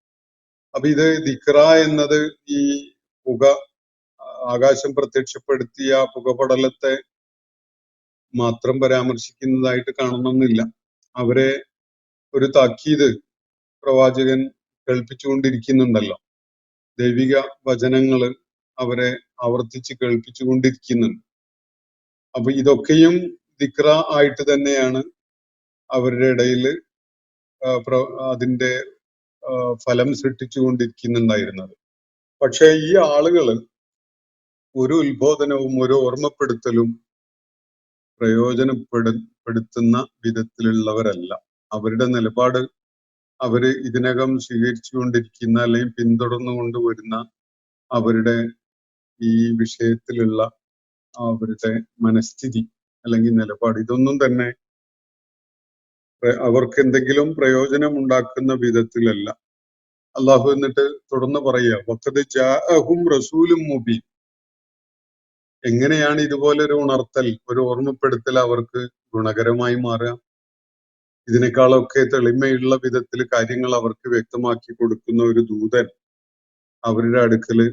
അപ്പൊ ഇത് ദിക്റ എന്നത് ഈ പുക, ആകാശം പ്രത്യക്ഷപ്പെടുത്തിയ പുകപടലത്തെ മാത്രം പരാമർശിക്കുന്നതായിട്ട് കാണണമെന്നില്ല. അവരെ ഒരു താക്കീത് പ്രവാചകൻ കേൾപ്പിച്ചുകൊണ്ടിരിക്കുന്നുണ്ടല്ലോ, ദൈവിക വചനങ്ങള് അവരെ ആവർത്തിച്ച് കേൾപ്പിച്ചുകൊണ്ടിരിക്കുന്നുണ്ട്. അപ്പൊ ഇതൊക്കെയും ദിക്റ ആയിട്ട് തന്നെയാണ് അവരുടെ ഇടയിൽ അതിന്റെ ഫലം സൃഷ്ടിച്ചുകൊണ്ടിരിക്കുന്നുണ്ടായിരുന്നത്. പക്ഷെ ഈ ആളുകള് ഒരു ഉത്ബോധനവും ഒരു ഓർമ്മപ്പെടുത്തലും പ്രയോജനപ്പെടുത്തുന്ന വിധത്തിലുള്ളവരല്ല. അവരുടെ നിലപാട് അവര് ഇതിനകം സ്വീകരിച്ചുകൊണ്ടിരിക്കുന്ന അല്ലെങ്കിൽ പിന്തുടർന്നു കൊണ്ടുവരുന്ന അവരുടെ ഈ വിഷയത്തിലുള്ള അവരുടെ മനസ്ഥിതി അല്ലെങ്കിൽ നിലപാട്, ഇതൊന്നും തന്നെ അവർക്ക് എന്തെങ്കിലും പ്രയോജനം ഉണ്ടാക്കുന്ന വിധത്തിലല്ല. അള്ളാഹു എന്നിട്ട് തുടർന്ന് പറയുക, വഖദ് ജാഅഹും റസൂലും മുബീൻ. എങ്ങനെയാണ് ഇതുപോലെ ഒരു ഉണർത്തൽ, ഒരു ഓർമ്മപ്പെടുത്തൽ അവർക്ക് ഗുണകരമായി മാറുക? ഇതിനേക്കാളൊക്കെ തെളിമയുള്ള വിധത്തിൽ കാര്യങ്ങൾ അവർക്ക് വ്യക്തമാക്കി കൊടുക്കുന്ന ഒരു ദൂതൻ അവരുടെ അടുക്കല്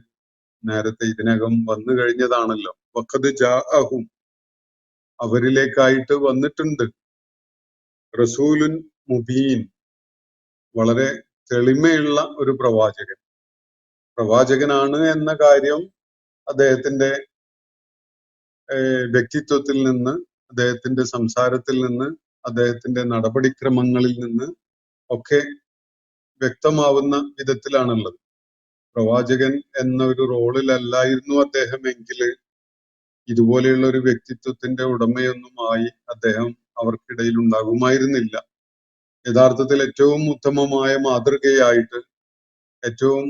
നേരത്തെ ഇതിനകം വന്നു കഴിഞ്ഞതാണല്ലോ. വഖദ് ജാഅഹും, അവരിലേക്കായിട്ട് വന്നിട്ടുണ്ട്. റസൂലുൻ മുബീൻ, വളരെ തെളിമയുള്ള ഒരു പ്രവാചകനാണ് എന്ന കാര്യം അദ്ദേഹത്തിന്റെ വ്യക്തിത്വത്തിൽ നിന്ന്, അദ്ദേഹത്തിന്റെ സംസാരത്തിൽ നിന്ന്, അദ്ദേഹത്തിന്റെ നടപടിക്രമങ്ങളിൽ നിന്ന് ഒക്കെ വ്യക്തമാവുന്ന വിധത്തിലാണുള്ളത്. പ്രവാചകൻ എന്ന ഒരു റോളിലല്ലായിരുന്നു അദ്ദേഹം എങ്കിൽ ഇതുപോലെയുള്ള ഒരു വ്യക്തിത്വത്തിന്റെ ഉടമയൊന്നുമായി അദ്ദേഹം അവർക്കിടയിൽ ഉണ്ടാകുമായിരുന്നില്ല. യഥാർത്ഥത്തിൽ ഏറ്റവും ഉത്തമമായ മാതൃകയായിട്ട്, ഏറ്റവും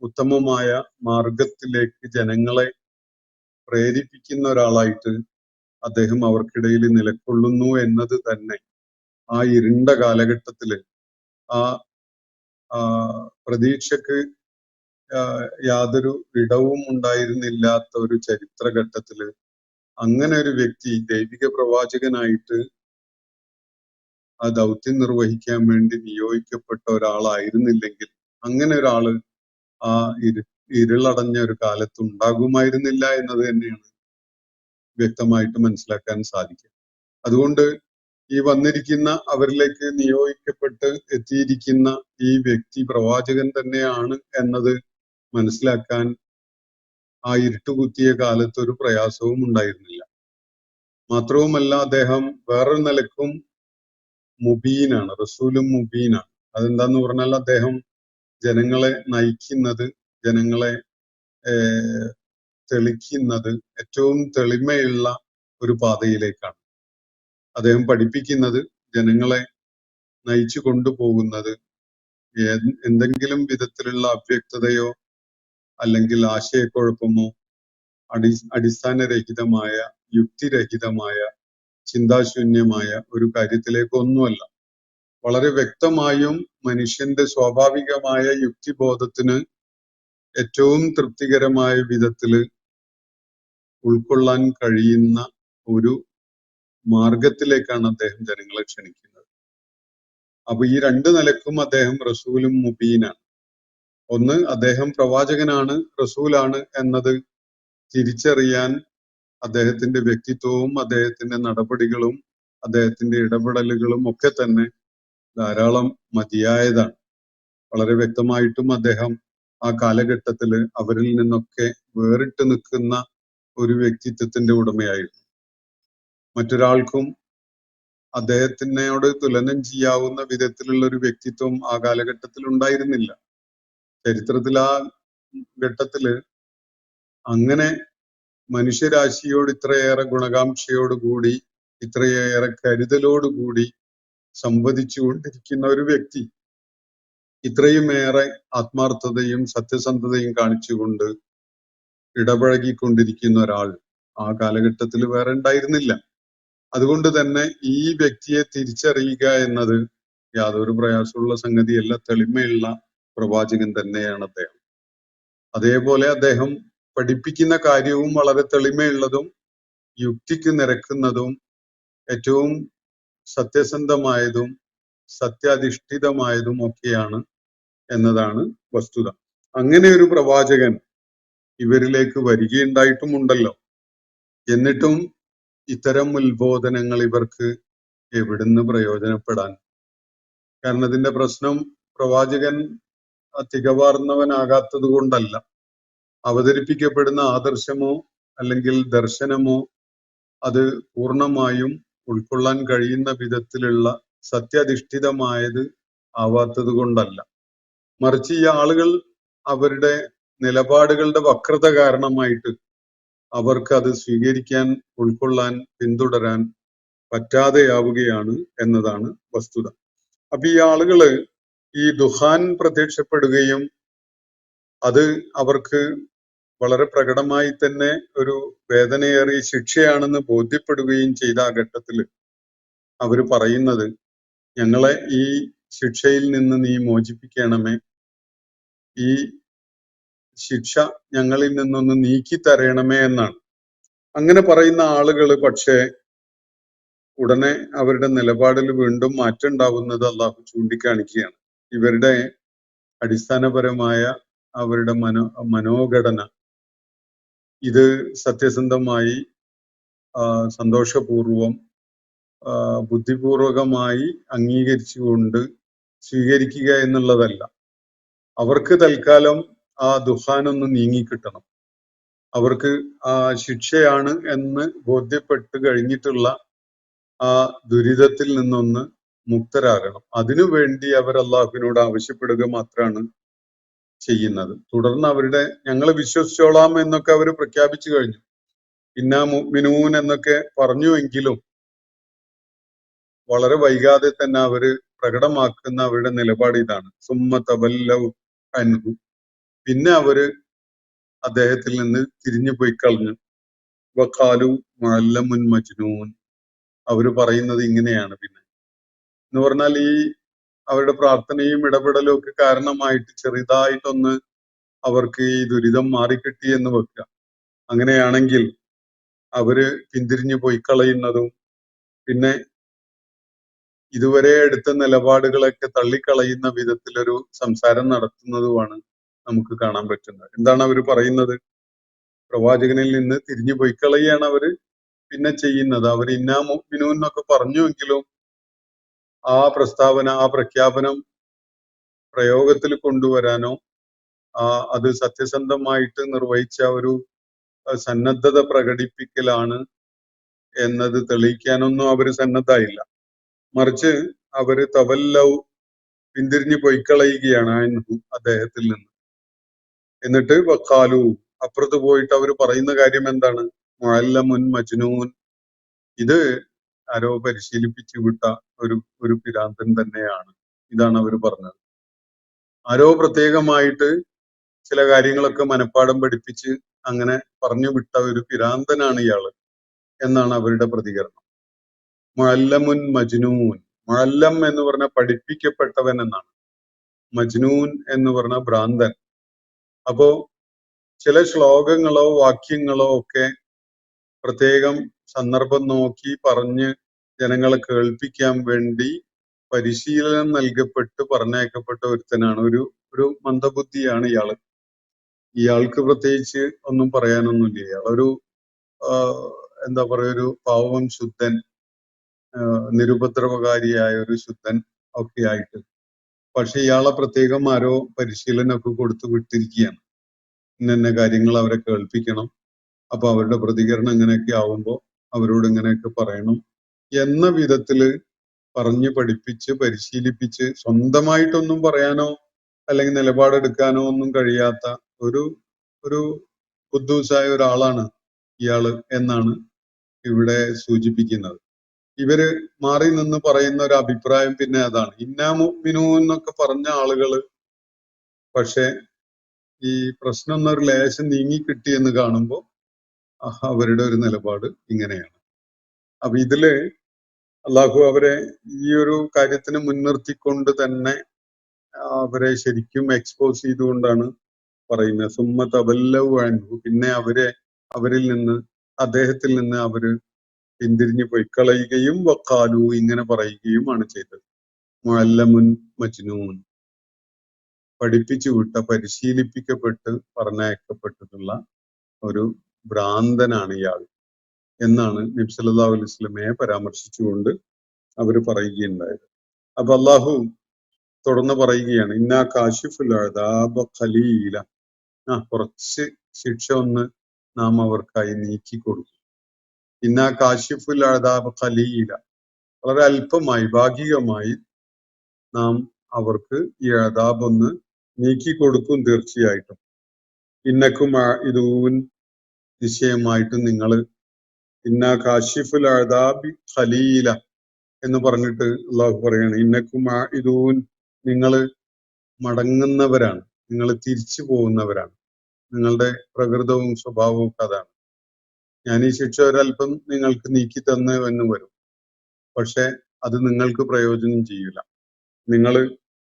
ഉത്തമമായ മാർഗത്തിലേക്ക് ജനങ്ങളെ പ്രേരിപ്പിക്കുന്ന ഒരാളായിട്ട് അദ്ദേഹം അവർക്കിടയിൽ നിലകൊള്ളുന്നു എന്നത് തന്നെ ആ ഇരുണ്ട കാലഘട്ടത്തില്, ആ പ്രതീക്ഷക്ക് യാതൊരു ഇടവും ഉണ്ടായിരുന്നില്ലാത്ത ഒരു ചരിത്രഘട്ടത്തില് അങ്ങനെ ഒരു വ്യക്തി ദൈവിക പ്രവാചകനായിട്ട് ആ ദൗത്യം നിർവഹിക്കാൻ വേണ്ടി നിയോഗിക്കപ്പെട്ട ഒരാളായിരുന്നില്ലെങ്കിൽ, അങ്ങനെ ഒരാള് ആ ഇരുളടഞ്ഞ ഒരു കാലത്ത് ഉണ്ടാകുമായിരുന്നില്ല എന്നത് തന്നെയാണ് വ്യക്തമായിട്ട് മനസ്സിലാക്കാൻ സാധിക്കുക. അതുകൊണ്ട് ഈ വന്നിരിക്കുന്ന, അവരിലേക്ക് നിയോഗിക്കപ്പെട്ട് എത്തിയിരിക്കുന്ന ഈ വ്യക്തി പ്രവാചകൻ തന്നെയാണ് എന്നത് മനസ്സിലാക്കാൻ ആ ഇരുട്ടുകുത്തിയ കാലത്ത് ഒരു പ്രയാസവും ഉണ്ടായിരുന്നില്ല. മാത്രവുമല്ല, അദ്ദേഹം വേറൊരു നിലക്കും മുബീനാണ്, റസൂലും മുബീനാണ്. അതെന്താന്ന് പറഞ്ഞാൽ അദ്ദേഹം ജനങ്ങളെ നയിക്കുന്നത്, ജനങ്ങളെ തെളിക്കുന്നത് ഏറ്റവും തെളിമയുള്ള ഒരു പാതയിലേക്കാണ്. അദ്ദേഹം പഠിപ്പിക്കുന്നത്, ജനങ്ങളെ നയിച്ചു കൊണ്ടുപോകുന്നത് എന്തെങ്കിലും വിധത്തിലുള്ള അവ്യക്തതയോ അല്ലെങ്കിൽ ആശയക്കുഴപ്പമോ അടിസ്ഥാനരഹിതമായ, യുക്തിരഹിതമായ, ചിന്താശൂന്യമായ ഒരു കാര്യത്തിലേക്കൊന്നുമല്ല. വളരെ വ്യക്തമായും മനുഷ്യന്റെ സ്വാഭാവികമായ യുക്തിബോധത്തിന് ഏറ്റവും തൃപ്തികരമായ വിധത്തില് ഉൾക്കൊള്ളാൻ കഴിയുന്ന ഒരു മാർഗത്തിലേക്കാണ് അദ്ദേഹം ജനങ്ങളെ ക്ഷണിക്കുന്നത്. അപ്പൊ ഈ രണ്ട് നിലക്കും അദ്ദേഹം റസൂലും മുബീനാണ്. ഒന്ന്, അദ്ദേഹം പ്രവാചകനാണ്, റസൂലാണ് എന്നത് തിരിച്ചറിയാൻ അദ്ദേഹത്തിന്റെ വ്യക്തിത്വവും അദ്ദേഹത്തിന്റെ നടപടികളും അദ്ദേഹത്തിന്റെ ഇടപെടലുകളും ഒക്കെ തന്നെ ധാരാളം മതിയായതാണ്. വളരെ വ്യക്തമായിട്ടും അദ്ദേഹം ആ കാലഘട്ടത്തില് അവരിൽ നിന്നൊക്കെ വേറിട്ട് നിൽക്കുന്ന ഒരു വ്യക്തിത്വത്തിന്റെ ഉടമയായിരുന്നു. മറ്റൊരാൾക്കും അദ്ദേഹത്തിനോട് തുലനം ചെയ്യാവുന്ന വിധത്തിലുള്ള ഒരു വ്യക്തിത്വം ആ കാലഘട്ടത്തിൽ ഉണ്ടായിരുന്നില്ല. ചരിത്രത്തിൽ ആ ഘട്ടത്തില് അങ്ങനെ മനുഷ്യരാശിയോട് ഇത്രയേറെ ഗുണകാംക്ഷയോടുകൂടി, ഇത്രയേറെ കരുതലോടുകൂടി സംവദിച്ചു കൊണ്ടിരിക്കുന്ന ഒരു വ്യക്തി, ഇത്രയുമേറെ ആത്മാർത്ഥതയും സത്യസന്ധതയും കാണിച്ചുകൊണ്ട് ഇടപഴകിക്കൊണ്ടിരിക്കുന്ന ഒരാൾ ആ കാലഘട്ടത്തിൽ വേറെ ഉണ്ടായിരുന്നില്ല. അതുകൊണ്ട് തന്നെ ഈ വ്യക്തിയെ തിരിച്ചറിയുക എന്നത് യാതൊരു പ്രയാസമുള്ള സംഗതിയല്ല. തെളിമയുള്ള പ്രവാചകൻ തന്നെയാണ് അദ്ദേഹം. അതേപോലെ അദ്ദേഹം പഠിപ്പിക്കുന്ന കാര്യവും വളരെ തെളിമയുള്ളതും യുക്തിക്ക് നിരക്കുന്നതും ഏറ്റവും സത്യസന്ധമായതും സത്യാധിഷ്ഠിതമായതും ഒക്കെയാണ് എന്നതാണ് വസ്തുത. അങ്ങനെ ഒരു പ്രവാചകൻ ഇവരിലേക്ക് വരികയുണ്ടായിട്ടുമുണ്ടല്ലോ. എന്നിട്ടും ഇത്തരം ഉത്ബോധനങ്ങൾ ഇവർക്ക് എവിടുന്ന് പ്രയോജനപ്പെടാൻ? കാരണം ഇതിന്റെ പ്രശ്നം പ്രവാചകൻ തികവാർന്നവനാകാത്തത് കൊണ്ടല്ല. അവതരിപ്പിക്കപ്പെടുന്ന ആദർശമോ അല്ലെങ്കിൽ ദർശനമോ അത് പൂർണ്ണമായും ഉൾക്കൊള്ളാൻ കഴിയുന്ന വിധത്തിലുള്ള സത്യാധിഷ്ഠിതമായത് ആവാത്തത് കൊണ്ടല്ല. മറിച്ച് ഈ ആളുകൾ അവരുടെ നിലപാടുകളുടെ വക്രത കാരണമായിട്ട് അവർക്ക് അത് സ്വീകരിക്കാൻ, ഉൾക്കൊള്ളാൻ, പിന്തുടരാൻ പറ്റാതെയാവുകയാണ് എന്നതാണ് വസ്തുത. അപ്പൊ ഈ ആളുകള് ഈ ദുഹാൻ പ്രത്യക്ഷപ്പെടുകയും അത് അവർക്ക് വളരെ പ്രകടമായി തന്നെ ഒരു വേദനയേറിയ ശിക്ഷയാണെന്ന് ബോധ്യപ്പെടുകയും ചെയ്ത ആ ഘട്ടത്തില് അവര് പറയുന്നത്, ഞങ്ങളെ ഈ ശിക്ഷയിൽ നിന്ന് നീ മോചിപ്പിക്കണമേ, ഈ ശിക്ഷ ഞങ്ങളിൽ നിന്നൊന്ന് നീക്കി തരണമേ എന്നാണ്. അങ്ങനെ പറയുന്ന ആളുകള് പക്ഷേ ഉടനെ അവരുടെ നിലപാടിൽ വീണ്ടും മാറ്റം ഉണ്ടാവുന്നത് അള്ളാഹു ചൂണ്ടിക്കാണിക്കുകയാണ്. ഇവരുടെ അടിസ്ഥാനപരമായ അവരുടെ മനോഘടന ഇത് സത്യസന്ധമായി സന്തോഷപൂർവം ബുദ്ധിപൂർവകമായി അംഗീകരിച്ചുകൊണ്ട് സ്വീകരിക്കുക എന്നുള്ളതല്ല. അവർക്ക് തൽക്കാലം ആ ദുഹാനൊന്ന് നീങ്ങിക്കിട്ടണം. അവർക്ക് ആ ശിക്ഷയാണ് എന്ന് ബോധ്യപ്പെട്ട് കഴിഞ്ഞിട്ടുള്ള ആ ദുരിതത്തിൽ നിന്നൊന്ന് മുക്തരാകണം. അതിനുവേണ്ടി അവർ അള്ളാഹുവിനോട് ആവശ്യപ്പെടുക മാത്രമാണ് ചെയ്യുന്നത്. തുടർന്ന് അവരുടെ ഞങ്ങൾ വിശ്വസിച്ചോളാം എന്നൊക്കെ അവർ പ്രഖ്യാപിച്ചു കഴിഞ്ഞു. ഇന്നാ മുഅ്മിനൂൻ എന്നൊക്കെ പറഞ്ഞുവെങ്കിലും വളരെ വൈകാതെ തന്നെ അവര് പ്രകടമാക്കുന്ന അവരുടെ നിലപാട് ഇതാണ്. സുമ്മ തവല്ലൗ അൻഹു. പിന്നെ അവര് അദ്ദേഹത്തിൽ നിന്ന് തിരിഞ്ഞു പോയി കളഞ്ഞു. വഖാലു മുഅല്ലമുൻ മജ്നൂൻ. അവര് പറയുന്നത് ഇങ്ങനെയാണ്. പിന്നെ എന്ന് പറഞ്ഞാൽ ഈ അവരുടെ പ്രാർത്ഥനയും ഇടപെടലും ഒക്കെ കാരണമായിട്ട് ചെറുതായിട്ടൊന്ന് അവർക്ക് ഈ ദുരിതം മാറിക്കിട്ടി എന്ന് വെക്കുക. അങ്ങനെയാണെങ്കിൽ അവര് പിന്തിരിഞ്ഞു പോയി കളയുന്നതും പിന്നെ ഇതുവരെ എടുത്ത നിലപാടുകളൊക്കെ തള്ളിക്കളയുന്ന വിധത്തിലൊരു സംസാരം നടത്തുന്നതുമാണ് നമുക്ക് കാണാൻ പറ്റുന്നത്. എന്താണ് അവർ പറയുന്നത്? പ്രവാചകനിൽ നിന്ന് തിരിഞ്ഞു പോയി കളയാണ് അവര് പിന്നെ ചെയ്യുന്നത്. അവർ ഇന്നാ മുഅ്മിനൂൻ എന്നൊക്കെ പറഞ്ഞുവെങ്കിലും ആ പ്രസ്താവന, ആ പ്രഖ്യാപനം പ്രയോഗത്തിൽ കൊണ്ടുവരാനോ അത് സത്യസന്ധമായിട്ട് നിർവഹിച്ച ഒരു സന്നദ്ധത പ്രകടിപ്പിക്കലാണ് എന്നത് തെളിയിക്കാനൊന്നും അവര് സന്നദ്ധായില്ല. മറിച്ച് അവര് തവല്ലൗ പിന്തിരിഞ്ഞു പൊയ്ക്കളയുകയാണ് അൻഹു അദ്ദേഹത്തിൽ നിന്ന്. എന്നിട്ട് വഖാലു അപ്പുറത്ത് പോയിട്ട് അവർ പറയുന്ന കാര്യം എന്താണ്? മുഅല്ലമുൻ മജ്നൂൻ, ഇത് ആരോ പരിശീലിപ്പിച്ചു വിട്ട ഒരു പിരാന്തൻ തന്നെയാണ്. ഇതാണ് അവർ പറഞ്ഞത്. ആരോ പ്രത്യേകമായിട്ട് ചില കാര്യങ്ങളൊക്കെ മനഃപ്പാഠം പഠിപ്പിച്ച് അങ്ങനെ പറഞ്ഞു വിട്ട ഒരു പിരാന്തനാണ് ഇയാള് എന്നാണ് അവരുടെ പ്രതികരണം. മുഅല്ലമുൻ മജ്നൂൻ, മുഅല്ലം എന്ന് പറഞ്ഞ പഠിപ്പിക്കപ്പെട്ടവൻ എന്നാണ്, മജ്നൂൻ എന്ന് പറഞ്ഞ ഭ്രാന്തൻ. അപ്പോ ചില ശ്ലോകങ്ങളോ വാക്യങ്ങളോ ഒക്കെ പ്രത്യേകം സന്ദർഭം നോക്കി പറഞ്ഞ് ജനങ്ങളെ കേൾപ്പിക്കാൻ വേണ്ടി പരിശീലനം നൽകപ്പെട്ട് പറഞ്ഞയക്കപ്പെട്ട ഒരുത്തനാണ്. ഒരു മന്ദബുദ്ധിയാണ് ഇയാള്. ഇയാൾക്ക് പ്രത്യേകിച്ച് ഒന്നും പറയാനൊന്നുമില്ല. ഇയാളൊരു എന്താ പറയുക, ഒരു പാവം ശുദ്ധൻ, നിരുപദ്രവകാരിയായ ഒരു ശുദ്ധൻ ഒക്കെ ആയിട്ട്. പക്ഷെ ഇയാളെ പ്രത്യേകം ആരോ പരിശീലനമൊക്കെ കൊടുത്തു വിട്ടിരിക്കുകയാണ്. ഇന്ന കാര്യങ്ങൾ അവരെ കേൾപ്പിക്കണം, അപ്പൊ അവരുടെ പ്രതികരണം ഇങ്ങനെയൊക്കെ ആവുമ്പോൾ അവരോട് ഇങ്ങനെയൊക്കെ പറയണം എന്ന വിധത്തില് പറഞ്ഞ് പഠിപ്പിച്ച് പരിശീലിപ്പിച്ച് സ്വന്തമായിട്ടൊന്നും പറയാനോ അല്ലെങ്കിൽ നിലപാടെടുക്കാനോ ഒന്നും കഴിയാത്ത ഒരു ഖുദ്ദൂസായ ഒരാളാണ് ഇയാള് എന്നാണ് ഇവിടെ സൂചിപ്പിക്കുന്നത്. ഇവര് മാറി നിന്ന് പറയുന്ന ഒരു അഭിപ്രായം പിന്നെ അതാണ്. ഇന്നാ മുഅ്മിനൂൻ എന്നൊക്കെ പറഞ്ഞ ആളുകള് പക്ഷെ ഈ പ്രശ്നം എന്നൊരു ലേശം നീങ്ങിക്കിട്ടി എന്ന് കാണുമ്പോൾ അവരുടെ ഒരു നിലപാട് ഇങ്ങനെയാണ്. അപ്പൊ ഇതില് അള്ളാഹു അവരെ ഈ ഒരു കാര്യത്തിന് മുൻനിർത്തിക്കൊണ്ട് തന്നെ അവരെ ശരിക്കും എക്സ്പോസ് ചെയ്തുകൊണ്ടാണ് പറയുന്നത്. സുമ്മ തവല്ലൗ അൻഹു, പിന്നെ അവരിൽ നിന്ന്, അദ്ദേഹത്തിൽ നിന്ന് അവര് പിന്തിരിഞ്ഞു പൊയ്ക്കളയുകയും വഖാലു, ഇങ്ങനെ പറയുകയുമാണ് ചെയ്തത്. മുഅല്ലമുൻ മജ്നൂൻ, പഠിപ്പിച്ചു വിട്ട, പരിശീലിപ്പിക്കപ്പെട്ട് പറഞ്ഞയക്കപ്പെട്ടിട്ടുള്ള ഒരു ഭ്രാന്തനാണ് ഇയാൾ എന്നാണ് നബി സല്ലല്ലാഹു അലൈഹി വസല്ലമയെ പരാമർശിച്ചുകൊണ്ട് അവർ പറയുകയുണ്ടായത്. അപ്പൊ അള്ളാഹു തുടർന്ന് പറയുകയാണ്, ഇന്നാ കാശിഫുൽ അദാബ ഖലീല, കുറച്ച് ശിക്ഷ ഒന്ന് നാം അവർക്കായി നീക്കി കൊടുക്കും. ഇന്നാ കാശിഫുൽ അദാബ ഖലീല, വളരെ അല്പമായി, ഭാഗികമായി നാം അവർക്ക് ഈ അദാബ് ഒന്ന് നീക്കി കൊടുക്കും തീർച്ചയായിട്ടും. ഇന്നക്കും ഇതൂൻ, നിശ്ചയമായിട്ടും നിങ്ങൾ, ഇന്നാ കാശിഫുൽ അദാബി ഖലീല എന്ന് പറഞ്ഞിട്ട് അള്ളാഹു പറയാണ്, ഇന്നക്കും ഇതൂൻ, നിങ്ങൾ മടങ്ങുന്നവരാണ്, നിങ്ങൾ തിരിച്ചു പോകുന്നവരാണ്. നിങ്ങളുടെ പ്രകൃതവും സ്വഭാവവും ഒക്കെ അതാണ്. ഞാൻ ഈ ശിക്ഷ ഒരല്പം നിങ്ങൾക്ക് നീക്കി തന്നു എന്ന് വരും, പക്ഷെ അത് നിങ്ങൾക്ക് പ്രയോജനം ചെയ്യില്ല. നിങ്ങൾ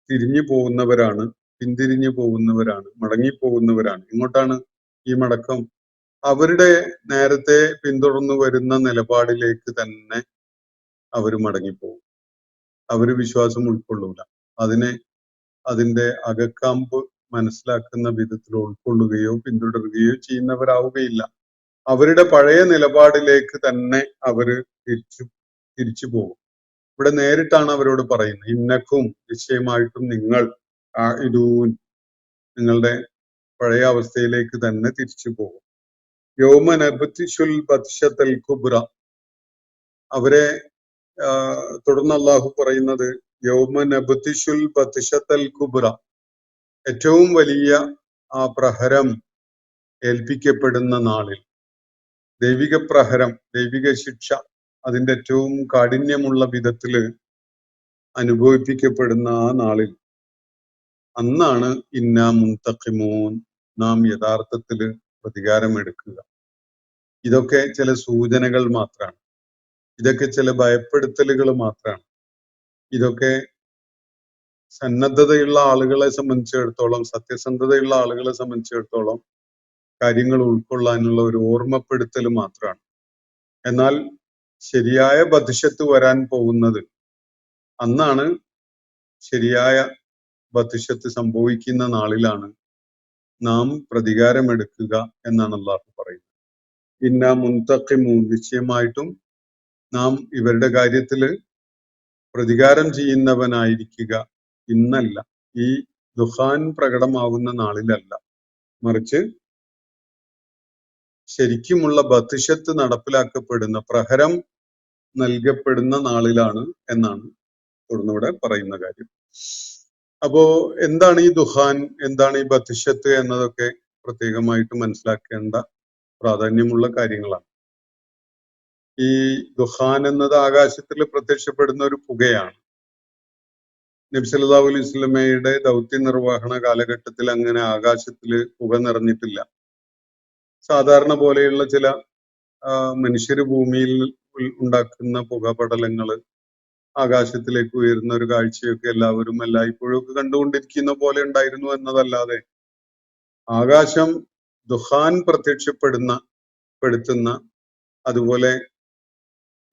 തിരിഞ്ഞു പോകുന്നവരാണ്, പിന്തിരിഞ്ഞു പോകുന്നവരാണ്, മടങ്ങിപ്പോകുന്നവരാണ്. ഇങ്ങോട്ടാണ് ഈ മടക്കം? അവരുടെ നേരത്തെ പിന്തുടർന്നു വരുന്ന നിലപാടിലേക്ക് തന്നെ അവർ മടങ്ങിപ്പോകും. അവര് വിശ്വാസം ഉൾക്കൊള്ളൂല. അതിന്റെ അകക്കാമ്പ് മനസ്സിലാക്കുന്ന വിധത്തിൽ ഉൾക്കൊള്ളുകയോ പിന്തുടരുകയോ ചെയ്യുന്നവരാവുകയില്ല. അവരുടെ പഴയ നിലപാടിലേക്ക് തന്നെ അവര് തിരിച്ചു പോകും. ഇവിടെ നേരിട്ടാണ് അവരോട് പറയുന്നത്, ഇന്നക്കും, നിശ്ചയമായിട്ടും നിങ്ങൾ, ഇതൂൻ, നിങ്ങളുടെ പഴയ അവസ്ഥയിലേക്ക് തന്നെ തിരിച്ചു പോകും. യൗമ നബ്തിശുൽ ബത്ശത്തൽ കുബ്ര, അവരെ തുടർന്ന് അള്ളാഹു പറയുന്നത്, യൗമ നബ്തിശുൽ ബത്ശത്തൽ കുബ്ര, ഏറ്റവും വലിയ ആ പ്രഹരം ഏൽപ്പിക്കപ്പെടുന്ന നാളിൽ, ദൈവിക പ്രഹരം, ദൈവിക ശിക്ഷ അതിന്റെ ഏറ്റവും കാഠിന്യമുള്ള വിധത്തില് അനുഭവിപ്പിക്കപ്പെടുന്ന ആ നാളിൽ, അന്നാണ് ഇന്നാ മുൻതഖിമൂൻ, നാം യഥാർത്ഥത്തില് പ്രതികാരമെടുക്കുക. ഇതൊക്കെ ചില സൂചനകൾ മാത്രമാണ്. ഇതൊക്കെ ചില ഭയപ്പെടുത്തലുകൾ മാത്രമാണ്. ഇതൊക്കെ സന്നദ്ധതയുള്ള ആളുകളെ സംബന്ധിച്ചിടത്തോളം, സത്യസന്ധതയുള്ള ആളുകളെ സംബന്ധിച്ചിടത്തോളം കാര്യങ്ങൾ ഉൾക്കൊള്ളാനുള്ള ഒരു ഓർമ്മപ്പെടുത്തൽ മാത്രമാണ്. എന്നാൽ ശരിയായ ബത്ശത്ത് വരാൻ പോകുന്നത്, അന്നാണ് ശരിയായ ബത്ശത്ത് സംഭവിക്കുന്ന നാളിലാണ് നാം പ്രതികാരമെടുക്കുക എന്നാണ് അള്ളാഹു പറയുന്നത്. ഇന്നാ മുൻതഖിമൂൻ, നിശ്ചയമായിട്ടും നാം ഇവരുടെ കാര്യത്തില് പ്രതികാരം ചെയ്യുന്നവനായിരിക്കുക ഇന്നല്ല, ഈ ദുഹാൻ പ്രകടമാകുന്ന നാളിലല്ല, മറിച്ച് ശരിക്കുമുള്ള ബത്ശത്ത് നടപ്പിലാക്കപ്പെടുന്ന, പ്രഹരം നൽകപ്പെടുന്ന നാളിലാണ് എന്നാണ് തുടർന്നിവിടെ പറയുന്ന കാര്യം. അപ്പോ എന്താണ് ഈ ദുഹാൻ, എന്താണ് ഈ ബത്തിഷത്ത് എന്നതൊക്കെ പ്രത്യേകമായിട്ട് മനസ്സിലാക്കേണ്ട പ്രാധാന്യമുള്ള കാര്യങ്ങളാണ്. ഈ ദുഹാൻ എന്നത് ആകാശത്തിൽ പ്രത്യക്ഷപ്പെടുന്ന ഒരു പുകയാണ്. നബി സല്ലല്ലാഹു അലൈഹി വസല്ലമയുടെ ദൗത്യ നിർവഹണ കാലഘട്ടത്തിൽ അങ്ങനെ ആകാശത്തിൽ പുക നിറഞ്ഞിട്ടില്ല. സാധാരണ പോലെയുള്ള ചില മനുഷ്യര് ഭൂമിയിൽ ഉണ്ടാക്കുന്ന പുകപടലങ്ങള് ആകാശത്തിലേക്ക് ഉയരുന്ന ഒരു കാഴ്ചയൊക്കെ എല്ലാവരും എല്ലായ്പ്പോഴും ഒക്കെ കണ്ടുകൊണ്ടിരിക്കുന്ന പോലെ ഉണ്ടായിരുന്നു എന്നതല്ലാതെ ആകാശം ദുഹാൻ പ്രത്യക്ഷപ്പെടുത്തുന്ന, അതുപോലെ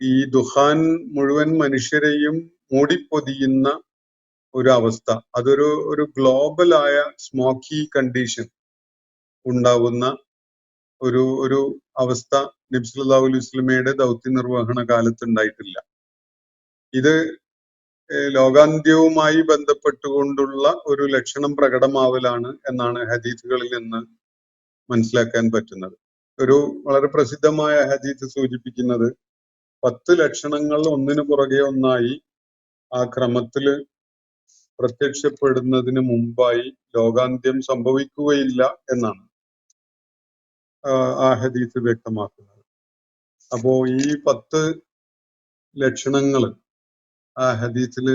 ഈ ദുഹാൻ മുഴുവൻ മനുഷ്യരെയും മൂടിപ്പൊതിയുന്ന ഒരു അവസ്ഥ, അതൊരു ഗ്ലോബലായ സ്മോക്കി കണ്ടീഷൻ ഉണ്ടാവുന്ന ഒരു അവസ്ഥ നബി സല്ലല്ലാഹു അലൈഹി വസല്ലമയുടെ ദൗത്യ നിർവഹണ കാലത്ത് ഉണ്ടായിട്ടില്ല. ഇത് ലോകാന്ത്യവുമായി ബന്ധപ്പെട്ടുകൊണ്ടുള്ള ഒരു ലക്ഷണം പ്രകടമാവലാണ് എന്നാണ് ഹദീസുകളിൽ നിന്ന് മനസ്സിലാക്കാൻ പറ്റുന്നത്. ഒരു വളരെ പ്രസിദ്ധമായ ഹദീസ് സൂചിപ്പിക്കുന്നത് 10 ലക്ഷണങ്ങൾ ഒന്നിനു പുറകെ ഒന്നായി ആ ക്രമത്തില് പ്രത്യക്ഷപ്പെടുന്നതിന് മുമ്പായി ലോകാന്ത്യം സംഭവിക്കുകയില്ല എന്നാണ് ആ ഹദീസ് വ്യക്തമാക്കുന്നത്. അപ്പോ ഈ 10 ലക്ഷണങ്ങൾ ആ ഹദീസില്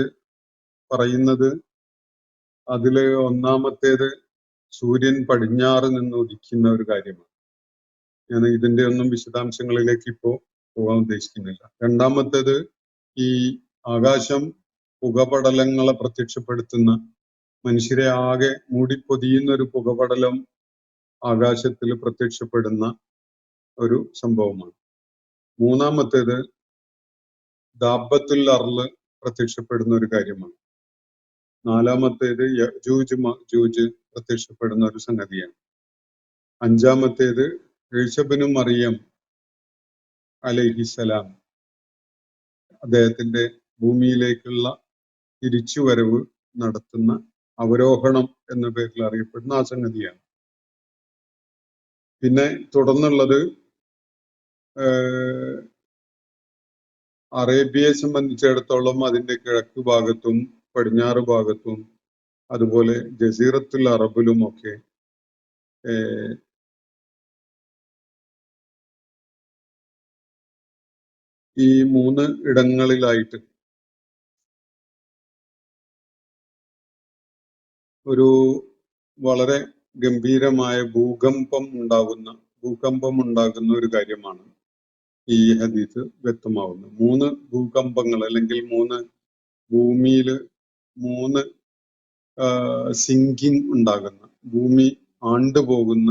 പറയുന്നത്, അതില് ഒന്നാമത്തേത് സൂര്യൻ പടിഞ്ഞാറ് നിന്ന് ഉദിക്കുന്ന ഒരു കാര്യമാണ്. ഞാൻ ഇതിന്റെ ഒന്നും വിശദാംശങ്ങളിലേക്ക് ഇപ്പോ പോകാൻ ഉദ്ദേശിക്കുന്നില്ല. രണ്ടാമത്തേത് ഈ ആകാശം പുകപടലങ്ങളെ പ്രത്യക്ഷപ്പെടുത്തുന്ന, മനുഷ്യരെ ആകെ മൂടിപ്പൊതിയുന്ന ഒരു പുകപടലം ആകാശത്തിൽ പ്രത്യക്ഷപ്പെടുന്ന ഒരു സംഭവമാണ്. മൂന്നാമത്തേത് ദാബത്തുൽ അർള് പ്രത്യക്ഷപ്പെടുന്ന ഒരു കാര്യമാണ്. നാലാമത്തേത് യജൂജ് മഅജൂജ് പ്രത്യക്ഷപ്പെടുന്ന ഒരു സംഗതിയാണ്. അഞ്ചാമത്തേത് ഈസ ഇബ്നു മറിയം അലൈഹിസ്സലാം അദ്ദേഹത്തിന്റെ ഭൂമിയിലേക്കുള്ള തിരിച്ചുവരവ് നടത്തുന്ന അവരോഹണം എന്ന പേരിൽ അറിയപ്പെടുന്ന ആ സംഗതിയാണ്. പിന്നെ തുടർന്നുള്ളത് അറേബ്യയെ സംബന്ധിച്ചിടത്തോളം അതിന്റെ കിഴക്ക് ഭാഗത്തും പടിഞ്ഞാറ് ഭാഗത്തും അതുപോലെ ജസീറത്തുൽ അറബിലും ഒക്കെ ഈ 3 ഇടങ്ങളിലായിട്ട് ഒരു വളരെ ഗംഭീരമായ ഭൂകമ്പം ഉണ്ടാകുന്ന ഒരു കാര്യമാണ് ഈ ഹദീസ് വ്യക്തമാവുന്നത്. 3 ഭൂകമ്പങ്ങൾ അല്ലെങ്കിൽ 3 ഭൂമിയിൽ 3 സിങ്കിങ് ഉണ്ടാകുന്ന, ഭൂമി ആണ്ടുപോകുന്ന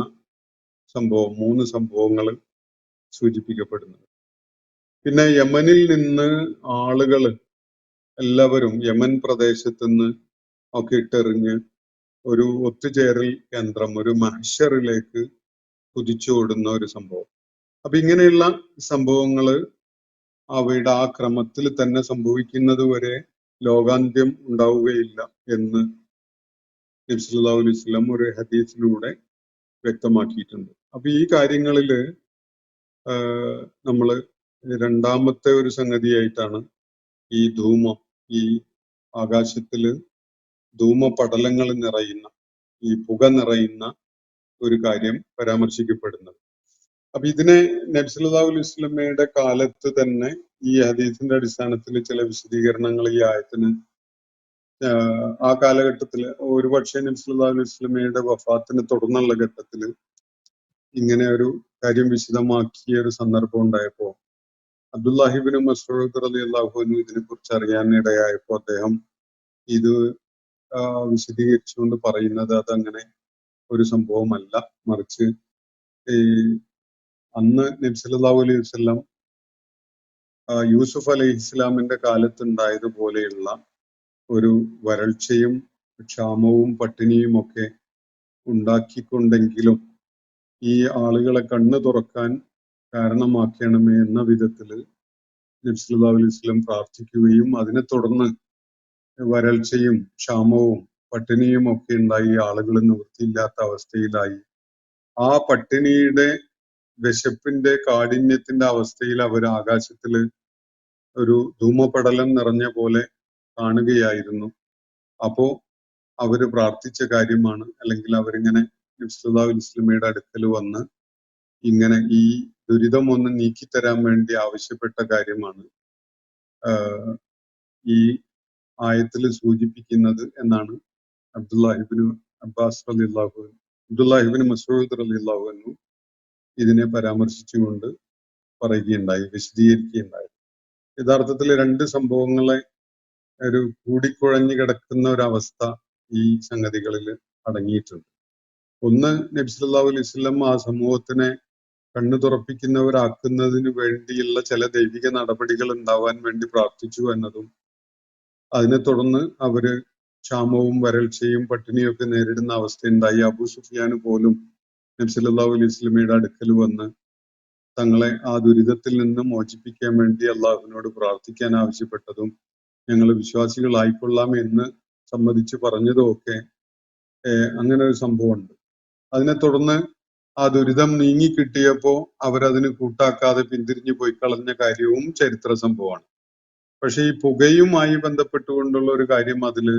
സംഭവം, 3 സംഭവങ്ങൾ സൂചിപ്പിക്കപ്പെടുന്നത്. പിന്നെ യമനിൽ നിന്ന് ആളുകൾ എല്ലാവരും യമൻ പ്രദേശത്ത് നിന്ന് ഒക്കെ ഇട്ടെറിഞ്ഞ് ഒരു ഒത്തുചേരൽ കേന്ദ്രം, ഒരു മഹ്ശറിലേക്ക് കുതിച്ചോടുന്ന ഒരു സംഭവം. അപ്പൊ ഇങ്ങനെയുള്ള സംഭവങ്ങള് അവയുടെ ആ ക്രമത്തിൽ തന്നെ സംഭവിക്കുന്നത് വരെ ലോകാന്ത്യം ഉണ്ടാവുകയില്ല എന്ന് നബി സല്ലല്ലാഹു അലൈഹി വസല്ലം ഒരു ഹദീസിലൂടെ വ്യക്തമാക്കിയിട്ടുണ്ട്. അപ്പൊ ഈ കാര്യങ്ങളില് നമ്മള് രണ്ടാമത്തെ ഒരു സംഗതിയായിട്ടാണ് ഈ ധൂമം, ഈ ആകാശത്തില് ധൂമപടലങ്ങൾ നിറയുന്ന, ഈ പുക നിറയുന്ന ഒരു കാര്യം പരാമർശിക്കപ്പെടുന്നത്. അപ്പൊ ഇതിനെ നബി സല്ലല്ലാഹു അലൈഹി വസല്ലമയുടെ കാലത്ത് തന്നെ ഈ ഹദീസിന്റെ അടിസ്ഥാനത്തിൽ ചില വിശദീകരണങ്ങൾ ഈ ആയത്തിന് ആ കാലഘട്ടത്തിൽ, ഒരുപക്ഷെ നബി സല്ലല്ലാഹു അലൈഹി വസല്ലമയുടെ വഫാത്തിന് തുടർന്നുള്ള ഘട്ടത്തിൽ ഇങ്ങനെ ഒരു കാര്യം വിശദമാക്കിയ ഒരു സന്ദർഭം ഉണ്ടായപ്പോ അബ്ദുല്ലാഹി ഇബ്നു മസ്ഊദ് റളിയല്ലാഹു അൻഹു ഇതിനെ കുറിച്ച് അറിയാനിടയായപ്പോ അദ്ദേഹം ഇത് വിശദീകരിച്ചുകൊണ്ട് പറയുന്നത് അതങ്ങനെ ഒരു സംഭവമല്ല, മറിച്ച് ഈ അന്ന് നബി സല്ലല്ലാഹു അലൈഹി വസല്ലം യൂസുഫ് അലൈഹി ഇസ്ലാമിന്റെ കാലത്തുണ്ടായതുപോലെയുള്ള ഒരു വരൾച്ചയും ക്ഷാമവും പട്ടിണിയും ഒക്കെ ഉണ്ടാക്കിക്കൊണ്ടെങ്കിലും ഈ ആളുകളെ കണ്ണു തുറക്കാൻ കാരണമാക്കണമേ എന്ന വിധത്തില് നബി സല്ലല്ലാഹു അലൈഹി വസല്ലം പ്രാർത്ഥിക്കുകയും അതിനെ തുടർന്ന് വരൾച്ചയും ക്ഷാമവും പട്ടിണിയും ഒക്കെ ഉണ്ടായി, ആളുകൾ നിവൃത്തിയില്ലാത്ത അവസ്ഥയിലായി. ആ പട്ടിണിയുടെ വിശപ്പിന്റെ കാഠിന്യത്തിന്റെ അവസ്ഥയിൽ അവർ ആകാശത്തില് ഒരു ധൂമപടലം നിറഞ്ഞ പോലെ കാണുകയായിരുന്നു. അപ്പോ അവര് പ്രാർത്ഥിച്ച കാര്യമാണ്. അല്ലെങ്കിൽ അവരിങ്ങനെ നബി സല്ലല്ലാഹു അലൈഹി വസല്ലമയുടെ അടുക്കൽ വന്ന് ഇങ്ങനെ ഈ ദുരിതം ഒന്ന് നീക്കിത്തരാൻ വേണ്ടി ആവശ്യപ്പെട്ട കാര്യമാണ് ഈ ആയത്തിൽ സൂചിപ്പിക്കുന്നത് എന്നാണ് അബ്ദുല്ലാഹിബ്നു അബ്ബാസ് റളിയല്ലാഹു അൻഹു, അബ്ദുല്ലാഹിബ്നു മസ്ഊദ് റളിയല്ലാഹു അൻഹു ഇതിനെ പരാമർശിച്ചുകൊണ്ട് പറയുകയുണ്ടായി, വിശദീകരിക്കുകയുണ്ടായി. യഥാർത്ഥത്തിൽ രണ്ട് സംഭവങ്ങളെ ഒരു കൂടിക്കുഴഞ്ഞു കിടക്കുന്ന ഒരവസ്ഥ ഈ സംഗതികളിൽ അടങ്ങിയിട്ടുണ്ട്. ഒന്ന്, നബി സല്ലല്ലാഹു അലൈഹി വസല്ലം ആ സമൂഹത്തിനെ കണ്ണു തുറപ്പിക്കുന്നവരാക്കുന്നതിന് വേണ്ടിയുള്ള ചില ദൈവിക നടപടികൾ ഉണ്ടാവാൻ വേണ്ടി പ്രാർത്ഥിച്ചു എന്നതും, അതിനെ തുടർന്ന് അവര് ക്ഷാമവും വരൾച്ചയും പട്ടിണിയൊക്കെ നേരിടുന്ന അവസ്ഥയുണ്ടായി. അബൂ സുഫിയാന് പോലും നബി സല്ലല്ലാഹു അലൈഹി വസല്ലമയുടെ അടുക്കൽ വന്ന് തങ്ങളെ ആ ദുരിതത്തിൽ നിന്ന് മോചിപ്പിക്കാൻ വേണ്ടി അള്ളാഹുവിനോട് പ്രാർത്ഥിക്കാൻ ആവശ്യപ്പെട്ടതും ഞങ്ങൾ വിശ്വാസികളായിക്കൊള്ളാം എന്ന് സമ്മതിച്ച് പറഞ്ഞതും ഒക്കെ അങ്ങനെ ഒരു സംഭവമുണ്ട്. അതിനെ തുടർന്ന് ആ ദുരിതം നീങ്ങിക്കിട്ടിയപ്പോ അവരതിന് കൂട്ടാക്കാതെ പിന്തിരിഞ്ഞു പോയി കളഞ്ഞ കാര്യവും ചരിത്ര സംഭവമാണ്. പക്ഷെ ഈ പുകയുമായി ബന്ധപ്പെട്ടുകൊണ്ടുള്ള ഒരു കാര്യം അതില്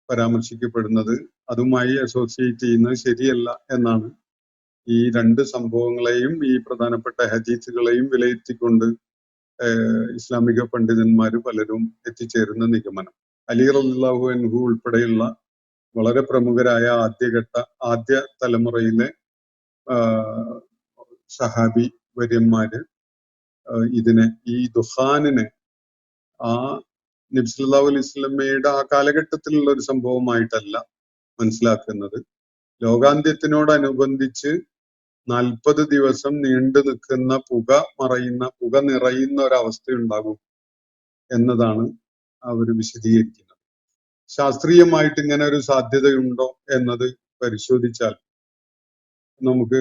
പരാമർശിക്കപ്പെടുന്നത്, അതുമായി അസോസിയേറ്റ് ചെയ്യുന്നത് ശരിയല്ല എന്നാണ് ഈ രണ്ട് സംഭവങ്ങളെയും ഈ പ്രധാനപ്പെട്ട ഹദീസുകളെയും വിലയിരുത്തിക്കൊണ്ട് ഇസ്ലാമിക പണ്ഡിതന്മാര് പലരും എത്തിച്ചേരുന്ന നിഗമനം. അലി റളിയല്ലാഹു അൻഹു ഉൾപ്പെടെയുള്ള വളരെ പ്രമുഖരായ ആദ്യ തലമുറയിലെ സഹാബി വര്യന്മാര് ഇതിനെ, ഈ ദുഹാനിനെ ആ നബി സല്ലല്ലാഹു അലൈഹി വസല്ലമയുടെ ആ കാലഘട്ടത്തിലുള്ള ഒരു സംഭവമായിട്ടല്ല മനസ്സിലാക്കുന്നത്. ലോകാന്ത്യത്തിനോടനുബന്ധിച്ച് 40 ദിവസം നീണ്ടു നിൽക്കുന്ന പുക നിറയുന്ന ഒരവസ്ഥയുണ്ടാകും എന്നതാണ് അവർ വിശദീകരിക്കുന്നത്. ശാസ്ത്രീയമായിട്ട് ഇങ്ങനെ ഒരു സാധ്യതയുണ്ടോ എന്നത് പരിശോധിച്ചാൽ നമുക്ക്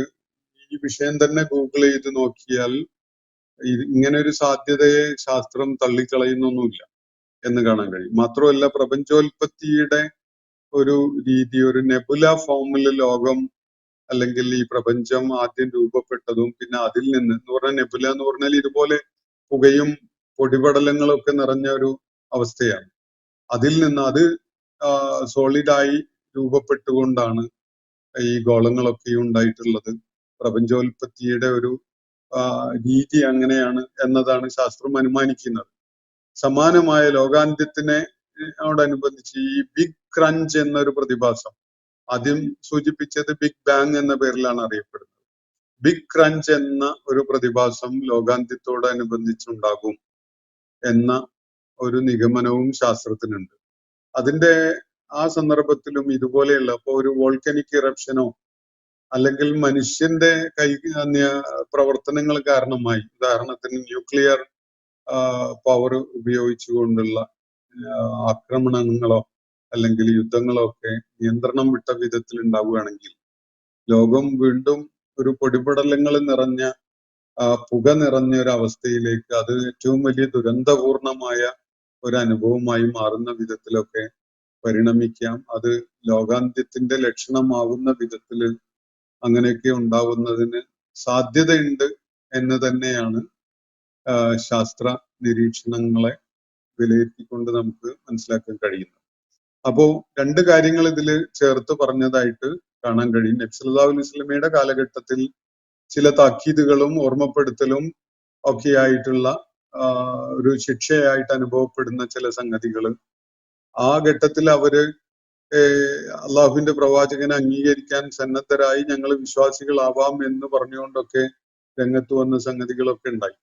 ഈ വിഷയം തന്നെ ഗൂഗിൾ ചെയ്ത് നോക്കിയാൽ ഇങ്ങനെ ഒരു സാധ്യതയെ ശാസ്ത്രം തള്ളിക്കളയുന്നൊന്നുമില്ല എന്ന് കാണാൻ കഴിയും. മാത്രമല്ല, പ്രപഞ്ചോൽപത്തിയുടെ ഒരു രീതി, ഒരു നെബുല ഫോമിൽ ലോകം അല്ലെങ്കിൽ ഈ പ്രപഞ്ചം ആദ്യം രൂപപ്പെട്ടതും പിന്നെ അതിൽ നിന്ന് എന്ന് പറഞ്ഞാൽ, നെബുല എന്ന് പറഞ്ഞാൽ ഇതുപോലെ പുകയും പൊടിപടലങ്ങളും ഒക്കെ നിറഞ്ഞ ഒരു അവസ്ഥയാണ്. അതിൽ നിന്ന് അത് സോളിഡായി രൂപപ്പെട്ടുകൊണ്ടാണ് ഈ ഗോളങ്ങളൊക്കെ ഉണ്ടായിട്ടുള്ളത്. പ്രപഞ്ചോൽപത്തിയുടെ ഒരു രീതി അങ്ങനെയാണ് എന്നതാണ് ശാസ്ത്രം അനുമാനിക്കുന്നത്. സമാനമായ ലോകാന്ത്യത്തിനോടനുബന്ധിച്ച് ഈ ബിഗ് ക്രഞ്ച് എന്നൊരു പ്രതിഭാസം, ആദ്യം സൂചിപ്പിച്ചത് ബിഗ് ബാങ് എന്ന പേരിലാണ് അറിയപ്പെടുന്നത്. ബിഗ് ക്രഞ്ച് എന്ന ഒരു പ്രതിഭാസം ലോകാന്ത്യത്തോടനുബന്ധിച്ചുണ്ടാകും എന്ന ഒരു നിഗമനവും ശാസ്ത്രത്തിനുണ്ട്. അതിന്റെ ആ സന്ദർഭത്തിലും ഇതുപോലെയുള്ള ഇപ്പൊ ഒരു വോൾക്കനിക് ഇറപ്ഷനോ അല്ലെങ്കിൽ മനുഷ്യന്റെ പ്രവർത്തനങ്ങൾ കാരണമായി, ഉദാഹരണത്തിന് ന്യൂക്ലിയർ പവർ ഉപയോഗിച്ചുകൊണ്ടുള്ള ആക്രമണങ്ങളോ അല്ലെങ്കിൽ യുദ്ധങ്ങളോ ഒക്കെ നിയന്ത്രണം വിട്ട വിധത്തിൽ ഉണ്ടാവുകയാണെങ്കിൽ ലോകം വീണ്ടും ഒരു പൊടിപടലങ്ങൾ നിറഞ്ഞ പുക നിറഞ്ഞ ഒരു അവസ്ഥയിലേക്ക്, അത് ഏറ്റവും വലിയ ദുരന്തപൂർണമായ ഒരു അനുഭവമായി മാറുന്ന വിധത്തിലൊക്കെ പരിണമിക്കാം. അത് ലോകാന്ത്യത്തിന്റെ ലക്ഷണമാവുന്ന വിധത്തില് അങ്ങനെയൊക്കെ ഉണ്ടാവുന്നതിന് സാധ്യതയുണ്ട് എന്ന് തന്നെയാണ് ശാസ്ത്ര നിരീക്ഷണങ്ങളെ വിലയിരുത്തിക്കൊണ്ട് നമുക്ക് മനസ്സിലാക്കാൻ കഴിയുന്നത്. അപ്പോ രണ്ട് കാര്യങ്ങൾ ഇതിൽ ചേർത്ത് പറഞ്ഞതായിട്ട് കാണാൻ കഴിയും. നബി സല്ലല്ലാഹു അലൈഹി വസല്ലമയുടെ കാലഘട്ടത്തിൽ ചില താക്കീതുകളും ഓർമ്മപ്പെടുത്തലും ഒക്കെ ആയിട്ടുള്ള ഒരു ശിക്ഷയായിട്ട് അനുഭവപ്പെടുന്ന ചില സംഗതികൾ, ആ ഘട്ടത്തിൽ അവര് അള്ളാഹുവിന്റെ പ്രവാചകനെ അംഗീകരിക്കാൻ സന്നദ്ധരായി ഞങ്ങൾ വിശ്വാസികളാവാം എന്ന് പറഞ്ഞുകൊണ്ടൊക്കെ രംഗത്ത് വന്ന സംഗതികളൊക്കെ ഉണ്ടായി.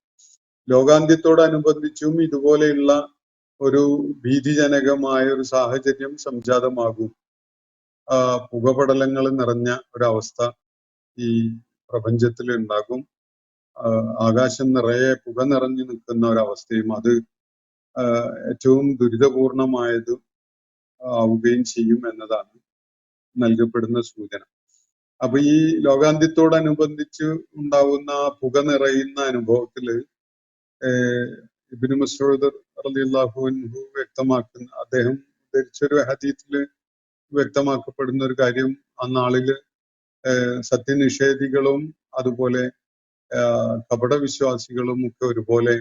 ലോകാന്ത്യത്തോടനുബന്ധിച്ചും ഇതുപോലെയുള്ള ഒരു ഭീതിജനകമായ ഒരു സാഹചര്യം സംജാതമാകും. പുകപടലങ്ങൾ നിറഞ്ഞ ഒരവസ്ഥ ഈ പ്രപഞ്ചത്തിൽ ഉണ്ടാകും. ആകാശം നിറയെ പുക നിറഞ്ഞു നിൽക്കുന്ന ഒരവസ്ഥയും അത് ഏറ്റവും ദുരിതപൂർണമായത് ആവുകയും ചെയ്യും എന്നതാണ് നൽകപ്പെടുന്ന സൂചന. അപ്പൊ ഈ ലോകാന്ത്യത്തോടനുബന്ധിച്ച് ഉണ്ടാവുന്ന പുക നിറയുന്ന അനുഭവത്തില് ഇബ്നു മസ്ഊദ് റളിയല്ലാഹു അൻഹു വ്യക്തമാക്കുന്ന, അദ്ദേഹം ധരിച്ചൊരു ഹദീസില് വ്യക്തമാക്കപ്പെടുന്ന ഒരു കാര്യം, ആ നാളില് സത്യനിഷേധികളും അതുപോലെ കപടവിശ്വാസികളും ഒക്കെ ഒരുപോലെ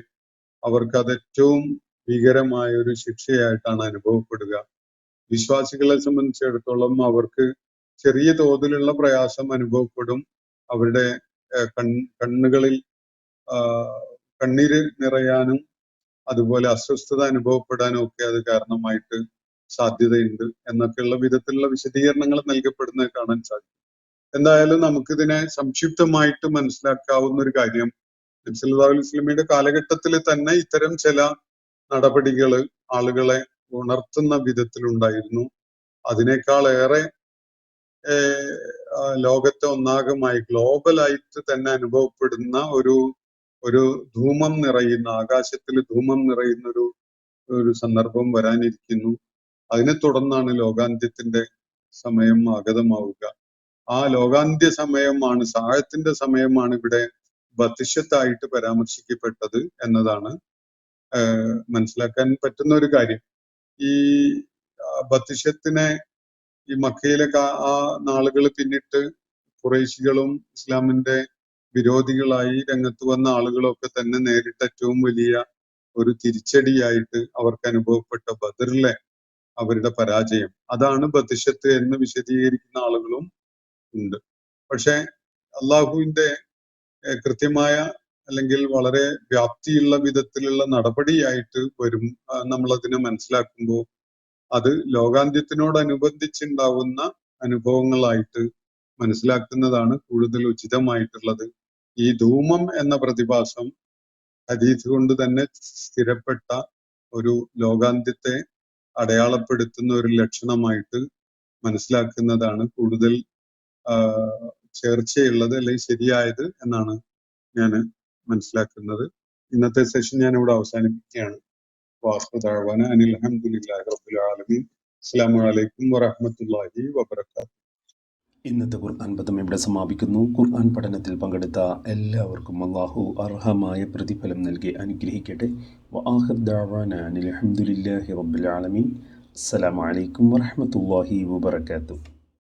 അവർക്ക് അത് ഏറ്റവും ഭീകരമായ ഒരു ശിക്ഷയായിട്ടാണ് അനുഭവപ്പെടുക. വിശ്വാസികളെ സംബന്ധിച്ചിടത്തോളം അവർക്ക് ചെറിയ തോതിലുള്ള പ്രയാസം അനുഭവപ്പെടും. അവരുടെ കണ്ണുകളിൽ കണ്ണീര് നിറയാനും അതുപോലെ അസ്വസ്ഥത അനുഭവപ്പെടാനും ഒക്കെ അത് കാരണമായിട്ട് സാധ്യതയുണ്ട് എന്നൊക്കെയുള്ള വിധത്തിലുള്ള വിശദീകരണങ്ങൾ നൽകപ്പെടുന്നത് കാണാൻ സാധിക്കും. എന്തായാലും നമുക്കിതിനെ സംക്ഷിപ്തമായിട്ട് മനസ്സിലാക്കാവുന്ന ഒരു കാര്യം, നബി സല്ലല്ലാഹു അലൈഹി വസല്ലമയുടെ കാലഘട്ടത്തിൽ തന്നെ ഇത്തരം ചില നടപടികൾ ആളുകളെ ഉണർത്തുന്ന വിധത്തിലുണ്ടായിരുന്നു. അതിനേക്കാളേറെ ലോകത്തെ ഒന്നാകമായി ഗ്ലോബലായിട്ട് തന്നെ അനുഭവപ്പെടുന്ന ഒരു ധൂമം നിറയുന്ന, ആകാശത്തിൽ ധൂമം നിറയുന്ന ഒരു സന്ദർഭം വരാനിരിക്കുന്നു. അതിനെ തുടർന്നാണ് ലോകാന്ത്യത്തിന്റെ സമയം ആഗതമാവുക. ആ ലോകാന്ത്യ സമയമാണ്, സാഴത്തിന്റെ സമയമാണ് ഇവിടെ ബത്തിഷത്തായിട്ട് പരാമർശിക്കപ്പെട്ടത് എന്നതാണ് മനസ്സിലാക്കാൻ പറ്റുന്ന ഒരു കാര്യം. ഈ ബത്തിഷത്തിനെ ഈ മക്കയിലെ ആ നാളുകൾ പിന്നിട്ട് ഖുറൈശികളും ഇസ്ലാമിന്റെ വിരോധികളായി രംഗത്ത് വന്ന ആളുകളൊക്കെ തന്നെ നേരിട്ട ഏറ്റവും വലിയ ഒരു തിരിച്ചടിയായിട്ട് അവർക്ക് അനുഭവപ്പെട്ട ബദറിലെ അവരുടെ പരാജയം, അതാണ് ബത്തിഷത്ത് എന്ന് വിശദീകരിക്കുന്ന ആളുകളും ഉണ്ട്. പക്ഷെ അള്ളാഹുവിന്റെ കൃത്യമായ അല്ലെങ്കിൽ വളരെ വ്യാപ്തിയുള്ള വിധത്തിലുള്ള നടപടിയായിട്ട് വരും നമ്മളതിനെ മനസ്സിലാക്കുമ്പോൾ അത് ലോകാന്ത്യത്തിനോടനുബന്ധിച്ചുണ്ടാവുന്ന അനുഭവങ്ങളായിട്ട് മനസ്സിലാക്കുന്നതാണ് കൂടുതൽ ഉചിതമായിട്ടുള്ളത്. ഈ ധൂമം എന്ന പ്രതിഭാസം ഹദീസ് കൊണ്ട് തന്നെ സ്ഥിരപ്പെട്ട ഒരു ലോകാന്ത്യത്തെ അടയാളപ്പെടുത്തുന്ന ഒരു ലക്ഷണമായിട്ട് മനസ്സിലാക്കുന്നതാണ് കൂടുതൽ ചേർച്ചയുള്ളത് അല്ലെങ്കിൽ ശരിയായത് എന്നാണ് ഞാൻ മനസ്സിലാക്കുന്നത്. ഇന്നത്തെ സെഷൻ ഞാൻ ഇവിടെ അവസാനിപ്പിക്കുകയാണ്. വാഹുദാവാന അനിൽ അൽഹംദുലില്ലാഹി റബ്ബിൽ ആലമീൻ. അസ്സലാമു അലൈക്കും വറഹ്മത്തുള്ളാഹി വബറകാതുഹു. ഇന്നത്തെ ഖുർആൻ പദം ഇവിടെ സമാപിക്കുന്നു. ഖുർആൻ പഠനത്തിൽ പങ്കെടുത്ത എല്ലാവർക്കും അല്ലാഹു അർഹമായ പ്രതിഫലം നൽകി അനുഗ്രഹിക്കട്ടെ. വആഖിർ ദഅവാന അനിൽ അൽഹംദുലില്ലാഹി റബ്ബിൽ ആലമീൻ. അസ്സലാമു അലൈക്കും വറഹ്മത്തുള്ളാഹി വബറകാതുഹു.